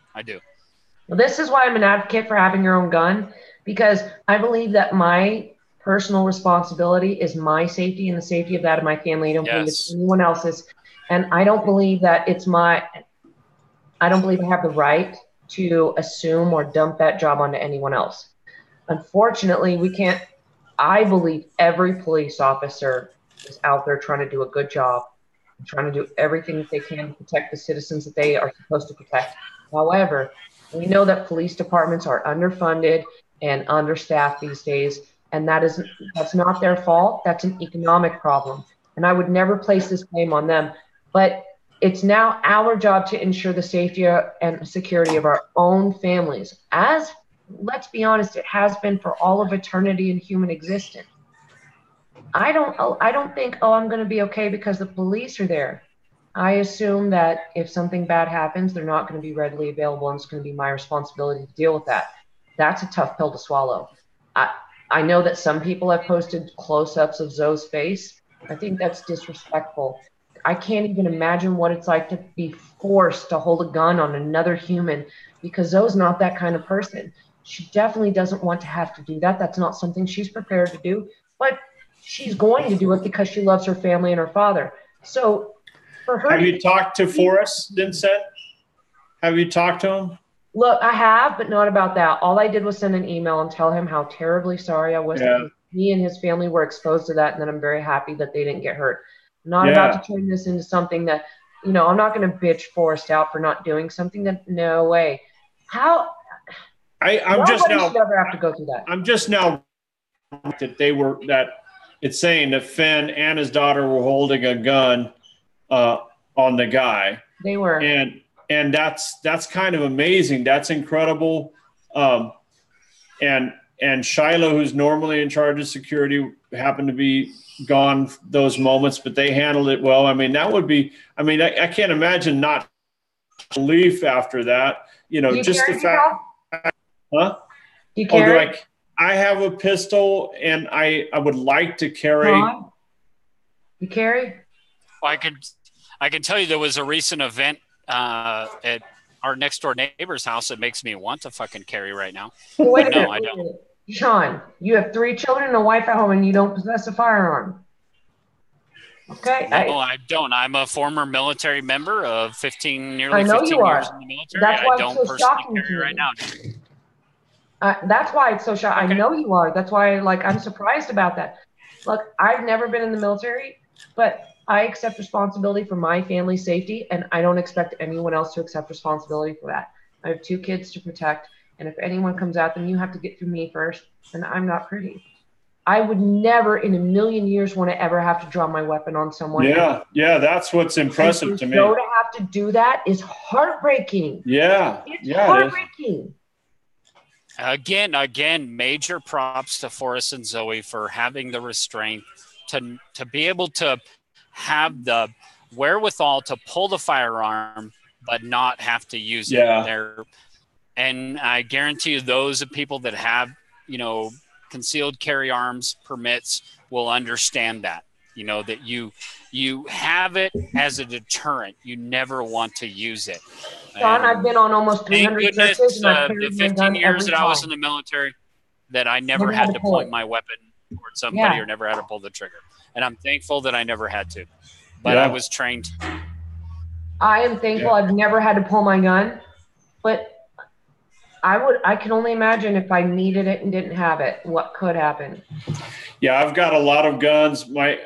Well, this is why I'm an advocate for having your own gun, because I believe that my personal responsibility is my safety and the safety of that of my family. I don't believe it's anyone else's. And I don't believe that I don't believe I have the right to assume or dump that job onto anyone else. Unfortunately, we can't. I believe every police officer is out there trying to do a good job, trying to do everything that they can to protect the citizens that they are supposed to protect. However, we know that police departments are underfunded and understaffed these days, and that's not their fault. That's an economic problem, and I would never place this blame on them. But it's now our job to ensure the safety and security of our own families. As, let's be honest, it has been for all of eternity in human existence. I don't think, I'm going to be okay because the police are there. I assume that if something bad happens, they're not going to be readily available, and it's going to be my responsibility to deal with that. That's a tough pill to swallow. I know that some people have posted close-ups of Zoe's face. I think that's disrespectful. I can't even imagine what it's like to be forced to hold a gun on another human, because Zoe's not that kind of person. She definitely doesn't want to have to do that. That's not something she's prepared to do, but she's going to do it because she loves her family and her father. So for her, have you talked to Forrest, Vincent? Have you talked to him? Look, I have, but not about that. All I did was send an email and tell him how terribly sorry I was that he and his family were exposed to that, and that I'm very happy that they didn't get hurt. I'm not about to turn this into something that, I'm not going to bitch Forrest out for not doing something that, no way. How? I'm just now. Should ever have to go through that. I'm just now that it's saying that Fenn and his daughter were holding a gun on the guy. They were, and that's kind of amazing. That's incredible. And Shiloh, who's normally in charge of security, happened to be gone those moments, but they handled it well. I mean, that would be. I mean, I can't imagine not belief after that. Just the fact. Huh? Do you carry? I have a pistol, and I would like to carry. You carry? Well, I can tell you there was a recent event at our next door neighbor's house that makes me want to fucking carry right now. Wait a minute. I don't. Sean, you have 3 children and a wife at home, and you don't possess a firearm. Okay. No, I don't. I'm a former military member of nearly 15 years in the military. That's why I don't it's so personally carry right now. That's why it's so shocking. Okay. I know you are. That's why, I'm surprised about that. Look, I've never been in the military, but I accept responsibility for my family's safety, and I don't expect anyone else to accept responsibility for that. I have 2 kids to protect, and if anyone comes at them, you have to get through me first, and I'm not pretty. I would never in a million years want to ever have to draw my weapon on someone. Yeah, that's what's impressive to me. So to have to do that is heartbreaking. Yeah, it's heartbreaking. Again, major props to Forrest and Zoe for having the restraint to be able to have the wherewithal to pull the firearm, but not have to use it. And I guarantee you, those people that have, concealed carry arms permits will understand that. That you have it as a deterrent. You never want to use it. John, I've been on almost 300 searches, and I've The carried my 15 gun years every that I was in time. the military, that I never Never had to pull point it. my weapon toward somebody or never had to pull the trigger. And I'm thankful that I never had to. But I was trained. I am thankful I've never had to pull my gun, but I can only imagine if I needed it and didn't have it, what could happen. Yeah, I've got a lot of guns. My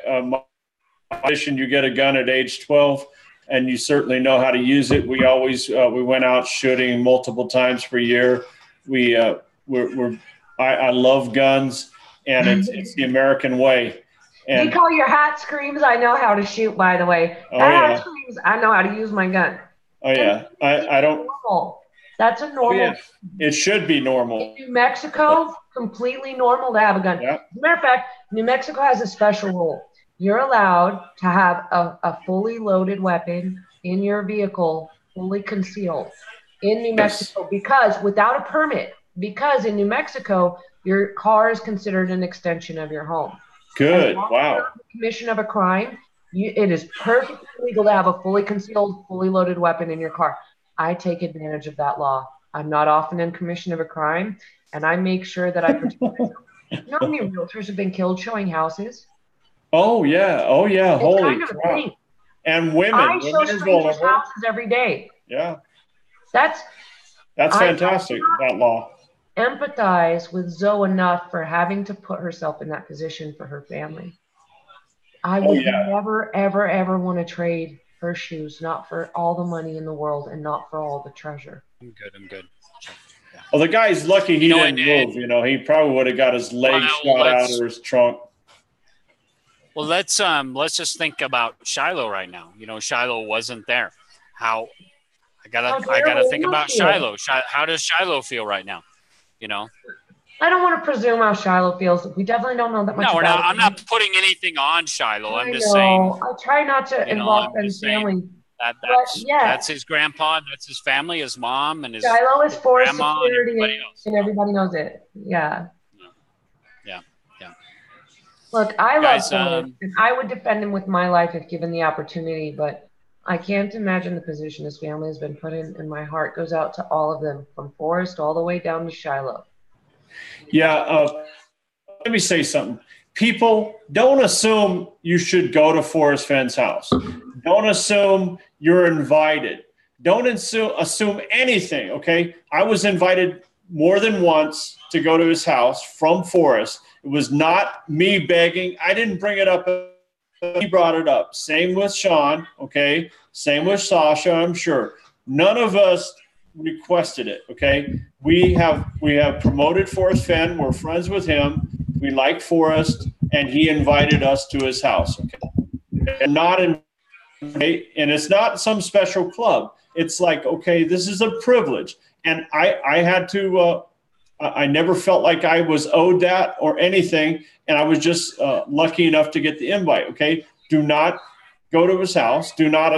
you get a gun at age 12, and you certainly know how to use it. We always we went out shooting multiple times per year. I love guns, and it's the American way. And you call your hat screams, I know how to shoot, by the way. Hat screams, I know how to use my gun. Oh, yeah. I don't. Normal. That's a normal. Oh, yeah. It should be normal. In New Mexico, completely normal to have a gun. Yeah. As a matter of fact, New Mexico has a special rule. You're allowed to have a fully loaded weapon in your vehicle, fully concealed in New Mexico, because without a permit, because in New Mexico, your car is considered an extension of your home. Good. Wow. Commission of a crime, it is perfectly legal to have a fully concealed, fully loaded weapon in your car. I take advantage of that law. I'm not often in commission of a crime, and I make sure that I protect myself. You know how many realtors have been killed showing houses? Oh, yeah. Oh, yeah. It's Holy kind of a crap. thing. And women. I show strangers' houses every day. Yeah. That's fantastic, that law. Empathize with Zoe enough for having to put herself in that position for her family. I would never, ever, ever want to trade her shoes, not for all the money in the world and not for all the treasure. I'm good. Yeah. Well, the guy's lucky he didn't move. He probably would have got his leg shot out of his trunk. Well, let's just think about Shiloh right now. Shiloh wasn't there. I gotta think about Shiloh. How does Shiloh feel right now? I don't want to presume how Shiloh feels. We definitely don't know that much. No, about I'm not putting anything on Shiloh. I'm just saying. I try not to involve Fenn's family. That's his grandpa. That's his family. His mom and his Shiloh is Forrest security, and everybody knows it. Yeah. Yeah. Look, I love Forrest, and I would defend him with my life if given the opportunity, but I can't imagine the position his family has been put in, and my heart goes out to all of them, from Forrest all the way down to Shiloh. Yeah, let me say something. People, don't assume you should go to Forrest Fenn's house. Don't assume you're invited. Don't assume anything, okay? I was invited more than once to go to his house from Forrest. It was not me begging. I didn't bring it up. He brought it up. Same with Sean, okay? Same with Sasha, I'm sure. None of us requested it, okay? We have promoted Forrest Fenn. We're friends with him. We like Forrest, and he invited us to his house, okay? And it's not some special club. It's like, okay, this is a privilege. And I had to, I never felt like I was owed that or anything. And I was just lucky enough to get the invite, okay? Do not go to his house. Do not,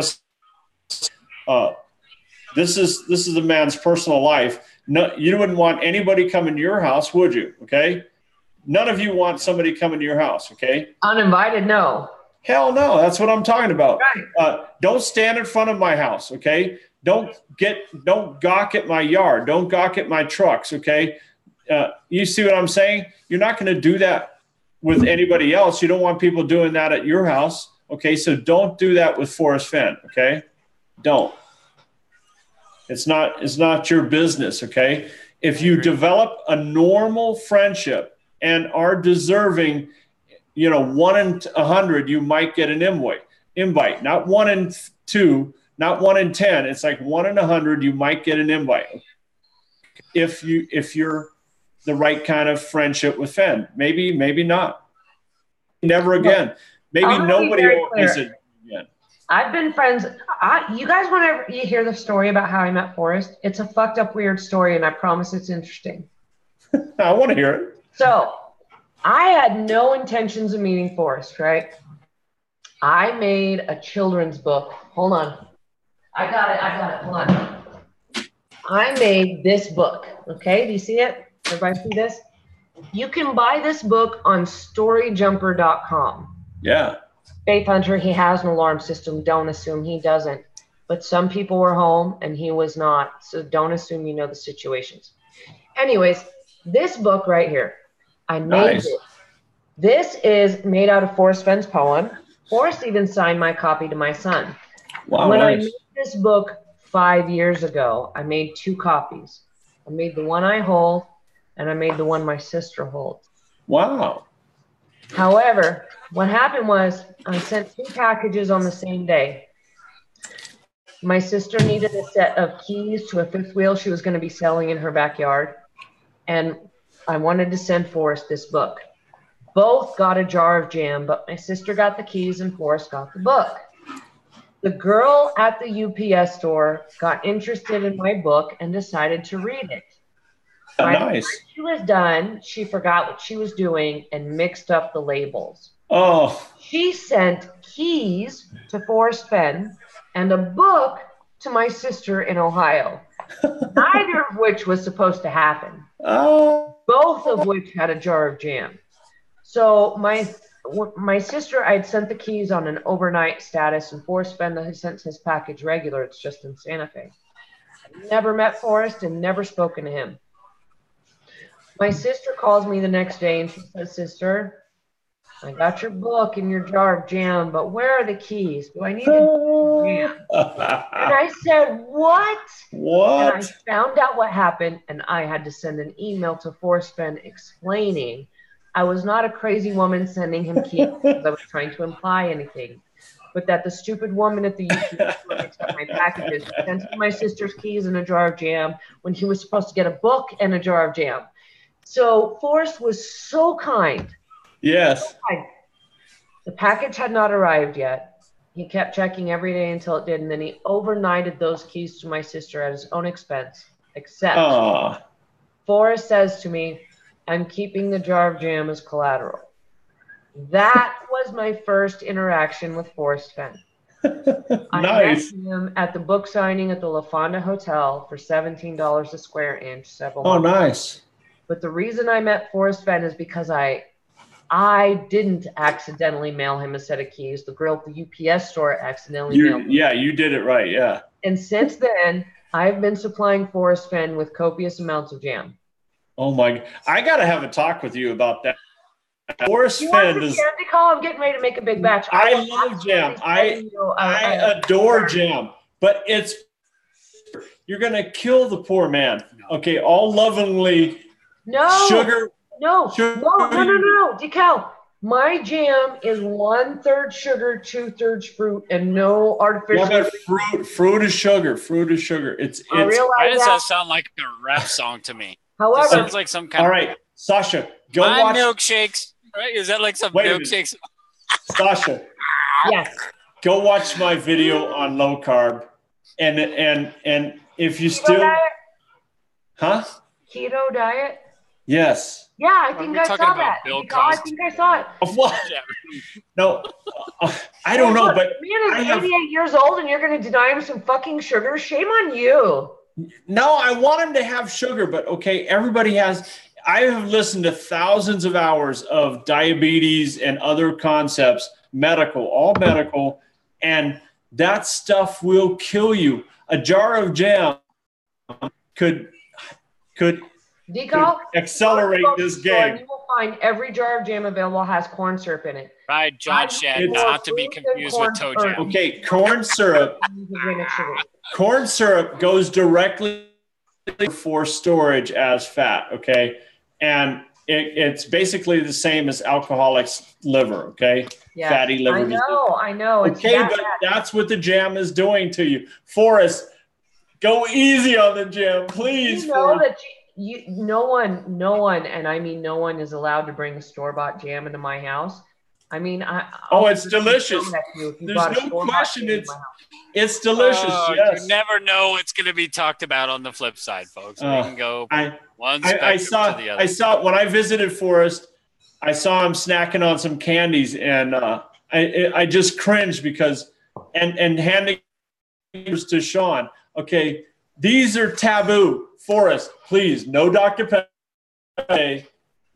this is a man's personal life. No, you wouldn't want anybody coming to your house, would you? Okay. None of you want somebody coming to your house. Okay. Uninvited. No. Hell no. That's what I'm talking about. Right. Don't stand in front of my house. Okay. Don't gawk at my yard. Don't gawk at my trucks. Okay. You see what I'm saying? You're not going to do that with anybody else. You don't want people doing that at your house. Okay. So don't do that with Forrest Fenn. Okay. Don't. It's not your business, okay? If you develop a normal friendship and are deserving, 1 in 100, you might get an invite. Not 1 in 2, not 1 in 10. It's like 1 in 100, you might get an invite. If you're the right kind of friendship with Fenn, maybe not. Never again. Maybe nobody will visit again. I've been friends. You guys want to hear the story about how I met Forrest? It's a fucked up, weird story, and I promise it's interesting. I want to hear it. So I had no intentions of meeting Forrest, right? I made a children's book. Hold on. I got it. Hold on. I made this book. Okay, do you see it? Everybody see this? You can buy this book on storyjumper.com. Yeah. Faith Hunter, he has an alarm system. Don't assume he doesn't. But some people were home and he was not. So don't assume you know the situations. Anyways, this book right here, I made it. This is made out of Forrest Fenn's poem. Forrest even signed my copy to my son. Wow, when nice. I made this book 5 years ago, I made 2 copies. I made the one I hold, and I made the one my sister holds. Wow. However, what happened was I sent 2 packages on the same day. My sister needed a set of keys to a 5th wheel she was going to be selling in her backyard, and I wanted to send Forrest this book. Both got a jar of jam, but my sister got the keys and Forrest got the book. The girl at the UPS store got interested in my book and decided to read it. By the time she was done, she forgot what she was doing and mixed up the labels. Oh. She sent keys to Forrest Fenn and a book to my sister in Ohio, neither of which was supposed to happen. Oh. Both of which had a jar of jam. So my sister, I'd sent the keys on an overnight status, and Forrest Fenn has sent his package regular. It's just in Santa Fe. I never met Forrest and never spoken to him. My sister calls me the next day and she says, "Sister, I got your book in your jar of jam, but where are the keys? Do I need to jam?" And I said, "What?" What? And I found out what happened, and I had to send an email to Forrest Fenn explaining I was not a crazy woman sending him keys because I was trying to imply anything, but that the stupid woman at the UPS store mixed up my packages, sent me my sister's keys in a jar of jam when he was supposed to get a book and a jar of jam. So Forrest was so kind. Yes. So kind. The package had not arrived yet. He kept checking every day until it did, and then he overnighted those keys to my sister at his own expense, except Forrest says to me, "I'm keeping the jar of jam as collateral." That was my first interaction with Forrest Fenn. I met him at the book signing at the La Fonda Hotel for $17 a square inch several months ago. Nice. But the reason I met Forrest Fenn is because I didn't accidentally mail him a set of keys. The girl at the UPS store accidentally mailed him. Yeah, you did it right, yeah. And since then, I've been supplying Forrest Fenn with copious amounts of jam. Oh my! I got to have a talk with you about that. Forrest Fenn is. I'm getting ready to make a big batch. I love jam. I adore jam, but you're gonna kill the poor man. Okay, all lovingly. Sugar. No. Decal. My jam is 1/3 sugar, 2/3 fruit, and no artificial. Yeah, but fruit is sugar. Fruit is sugar. Why does that sound like a rap song to me? However, it sounds like some kind all right, Sasha, go watch milkshakes. Right? Is that like some milkshakes? Sasha. Yes. Go watch my video on low carb, and if you still, keto diet. Yes. Yeah, I think I saw that. I think I saw it. What? No, I don't know, but man is 88 years old and you're going to deny him some fucking sugar? Shame on you. No, I want him to have sugar, but okay, everybody has. I have listened to thousands of hours of diabetes and other concepts, all medical, and that stuff will kill you. A jar of jam could accelerate this game. You will find every jar of jam available has corn syrup in it. Right, John Shad, not to be confused with toe jam. Okay, corn syrup. Corn syrup goes directly for storage as fat. Okay, and it's basically the same as alcoholic's liver. Okay, yeah. Fatty liver. I know. Okay, but that's what the jam is doing to you, Forrest. Go easy on the jam, please. You know that no one, and I mean no one is allowed to bring store-bought jam into my house. I mean, it's delicious. There's no question. It's delicious. Yes. You never know what's going to be talked about on the flip side, folks. We can go one spectrum to the other. I saw when I visited Forrest, I saw him snacking on some candies, and I just cringed because and handing to Sean. Okay, these are taboo. Forrest, please, no Dr. Pepper,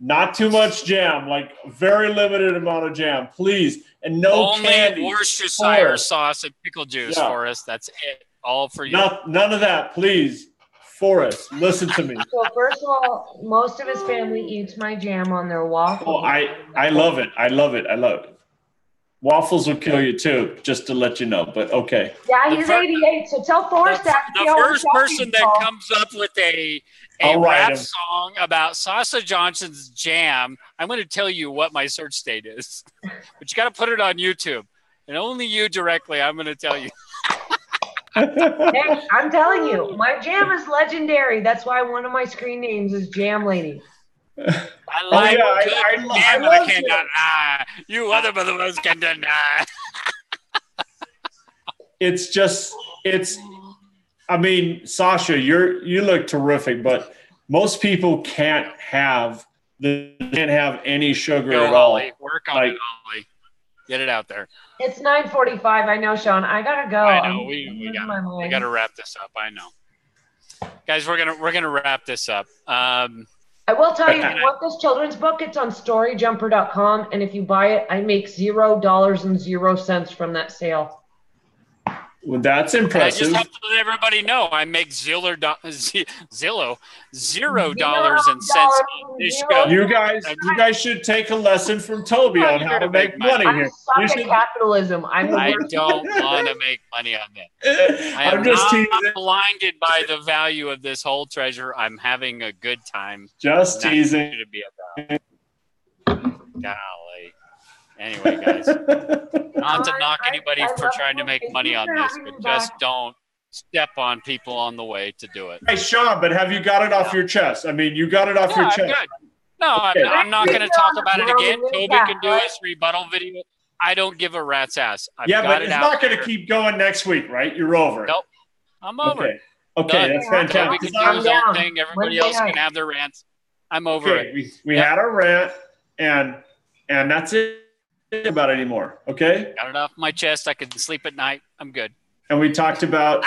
not too much jam, like very limited amount of jam, please, and no only candy. Worcestershire sauce and pickle juice, Forrest. That's it. All for you. None of that, please. Forrest, listen to me. So first of all, most of his family eats my jam on their waffles. Oh, I love it. I love it. Waffles will kill you too, just to let you know. But okay. Yeah, he's 88. So tell Forrest that. The first person that comes up with a rap song about Sasha Johnson's jam, I'm going to tell you what my search state is. But you got to put it on YouTube, and only you directly. I'm going to tell you. Hey, I'm telling you, my jam is legendary. That's why one of my screen names is Jam Lady. I like I can't deny. You other motherfuckers can deny. I mean, Sasha, you look terrific, but most people can't have any sugar at all. Work on it, Ollie. Get it out there. It's 9:45. I know, Sean. I gotta go. I know. We gotta wrap this up. I know, guys. We're gonna wrap this up. I will tell you, if you want this children's book, it's on storyjumper.com. And if you buy it, I make $0.00 from that sale. Well, that's impressive. I just have to let everybody know I make $0.00 on this show. You guys should take a lesson from Toby on how to make money here. I suck at capitalism. I don't want to make money on that. I am not blinded by the value of this whole treasure. I'm having a good time. Just teasing. To be about. Golly. Anyway, guys, not to knock anybody for trying to make money on this, but just don't step on people on the way to do it. Hey, Sean, but have you got it off your chest? I mean, you got it off your chest. Good. No, okay. I'm not going to talk about it again. Toby can do his rebuttal video. I don't give a rat's ass. But it's not going to keep going next week, right? You're over. Nope. I'm over. Okay, that's fantastic. Toby can do his own thing. Everybody else can have their rants. I'm over it. We had our rant, and that's it. About it anymore. Okay, got it off my chest. I can sleep at night. I'm good. And we talked about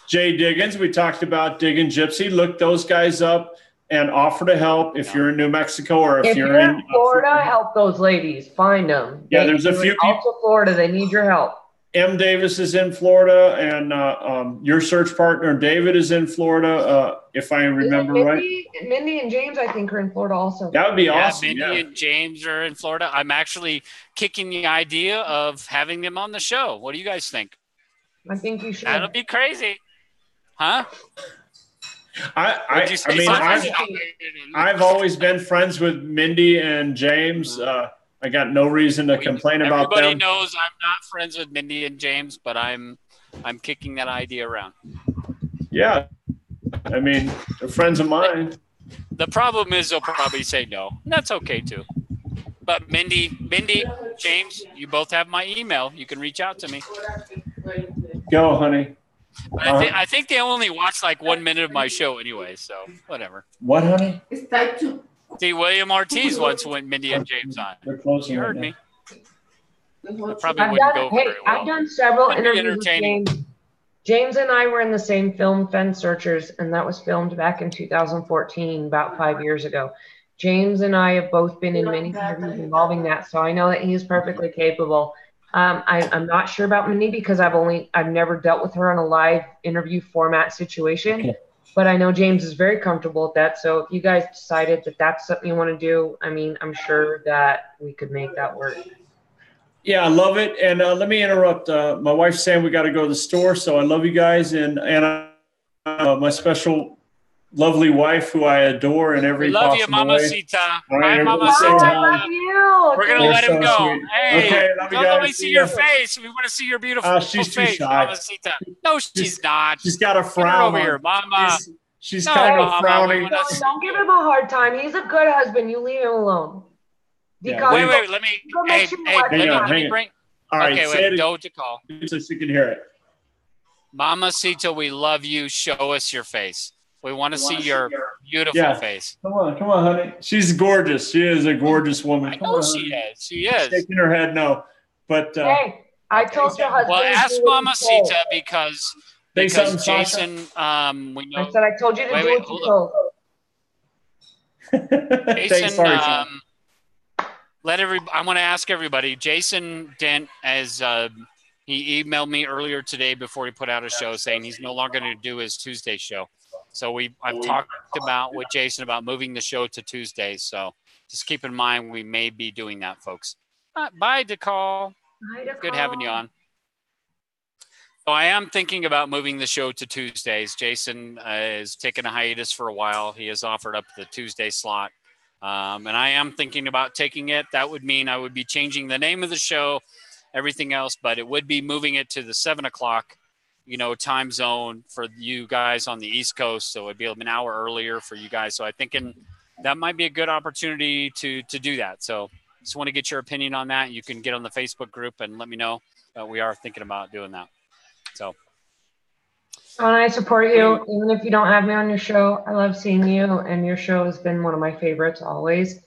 Jay Diggins. We talked about Diggin' Gypsy. Look those guys up and offer to help if you're in New Mexico or if you're in Florida. Help those ladies. Find them. Yeah, there's a few people. Also, Florida. They need your help. M. Davis is in Florida, and your search partner David is in Florida, if I remember right. Mindy and James, I think, are in Florida also. That would be awesome. Mindy and James are in Florida. I'm actually kicking the idea of having them on the show. What do you guys think? I think you should. That'll be crazy, huh? I've always been friends with Mindy and James. I got no reason to complain about them. Everybody knows I'm not friends with Mindy and James, but I'm kicking that idea around. Yeah. I mean, they're friends of mine. The problem is they'll probably say no. And that's okay too. But Mindy, James, you both have my email. You can reach out to me. Go, honey. But I think they only watch like 1 minute of my show anyway, so whatever. What, honey? It's time to. See, William Ortiz once went Mindy and James on. You heard me. I probably wouldn't go very well. I've done several interviews with James. James and I were in the same film, Fence Searchers, and that was filmed back in 2014, about 5 years ago. James and I have both been in many interviews involving that, so I know that he is perfectly capable. I'm not sure about Minnie because I've never dealt with her on a live interview format situation. Okay. But I know James is very comfortable with that. So if you guys decided that that's something you want to do, I mean, I'm sure that we could make that work. Yeah, I love it. And let me interrupt. My wife's saying we got to go to the store. So I love you guys. And my special lovely wife who I adore in every possible way. Love you, Mamacita. Right, hi, Mamacita. I love you. We're going to let him go. Sweet. Hey, okay, don't let me see your face. We want to see your beautiful she's face, too shy. Mamacita. No, she's not. She's got a frown. Get her over here, Mama. She's kind of frowning. Don't give him a hard time. He's a good husband. You leave him alone. Yeah, Wait. Let me. Hey, let me bring. All right, okay, wait. Don't call. So she can hear it. Mamacita, we love you. Show us your face. We want to see your beautiful face. Come on, honey. She's gorgeous. She is a gorgeous woman. I know she is. She is. Shaking her head no. But hey, I told your husband. Well, ask Mamacita because Jason, we know. I said I told you to do what you told. Jason, I want to ask everybody. Jason Dent, as he emailed me earlier today before he put out a show saying he's no longer going to do his Tuesday show. So I've talked with Jason about moving the show to Tuesdays. So just keep in mind we may be doing that, folks. Bye, DeCall. Good having you on. So I am thinking about moving the show to Tuesdays. Jason is taking a hiatus for a while. He has offered up the Tuesday slot. And I am thinking about taking it. That would mean I would be changing the name of the show, everything else, but it would be moving it to the 7 o'clock, time zone for you guys on the East Coast. So it'd be an hour earlier for you guys. So I'm thinking that might be a good opportunity to do that. So just want to get your opinion on that. You can get on the Facebook group and let me know. We are thinking about doing that. So. Sean, I support you, even if you don't have me on your show. I love seeing you, and your show has been one of my favorites always.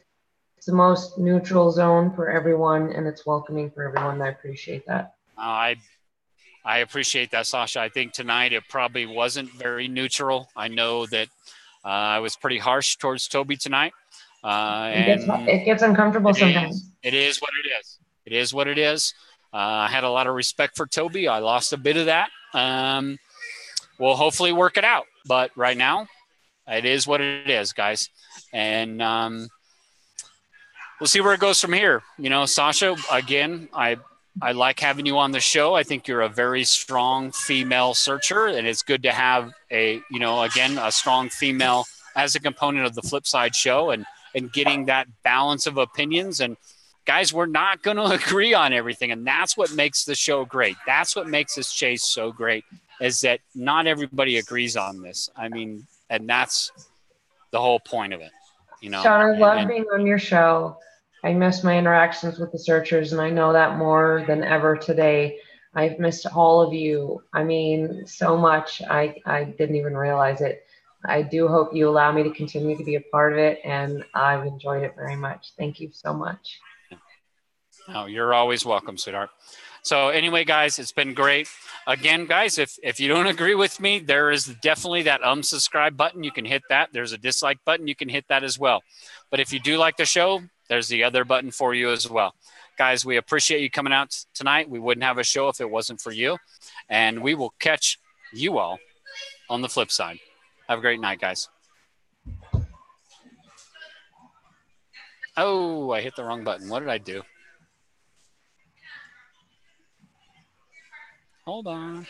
It's the most neutral zone for everyone, and it's welcoming for everyone. I appreciate that. I appreciate that, Sasha. I think tonight it probably wasn't very neutral. I know that I was pretty harsh towards Toby tonight. It gets uncomfortable sometimes. It is what it is. It is what it is. I had a lot of respect for Toby. I lost a bit of that. We'll hopefully work it out. But right now, it is what it is, guys. And we'll see where it goes from here. Sasha, again, I like having you on the show. I think you're a very strong female searcher, and it's good to have a strong female as a component of the Flip Side show and getting that balance of opinions. And guys, we're not going to agree on everything, and that's what makes the show great. That's what makes this chase so great, is that not everybody agrees on this. I mean, and that's the whole point of it. Sean, I love being on your show. I miss my interactions with the searchers, and I know that more than ever today. I've missed all of you. I mean, so much. I didn't even realize it. I do hope you allow me to continue to be a part of it, and I've enjoyed it very much. Thank you so much. Oh, you're always welcome, sweetheart. So anyway, guys, it's been great. Again, guys, if you don't agree with me, there is definitely that unsubscribe button. You can hit that. There's a dislike button. You can hit that as well. But if you do like the show, there's the other button for you as well. Guys, we appreciate you coming out tonight. We wouldn't have a show if it wasn't for you. And we will catch you all on the flip side. Have a great night, guys. Oh, I hit the wrong button. What did I do? Hold on.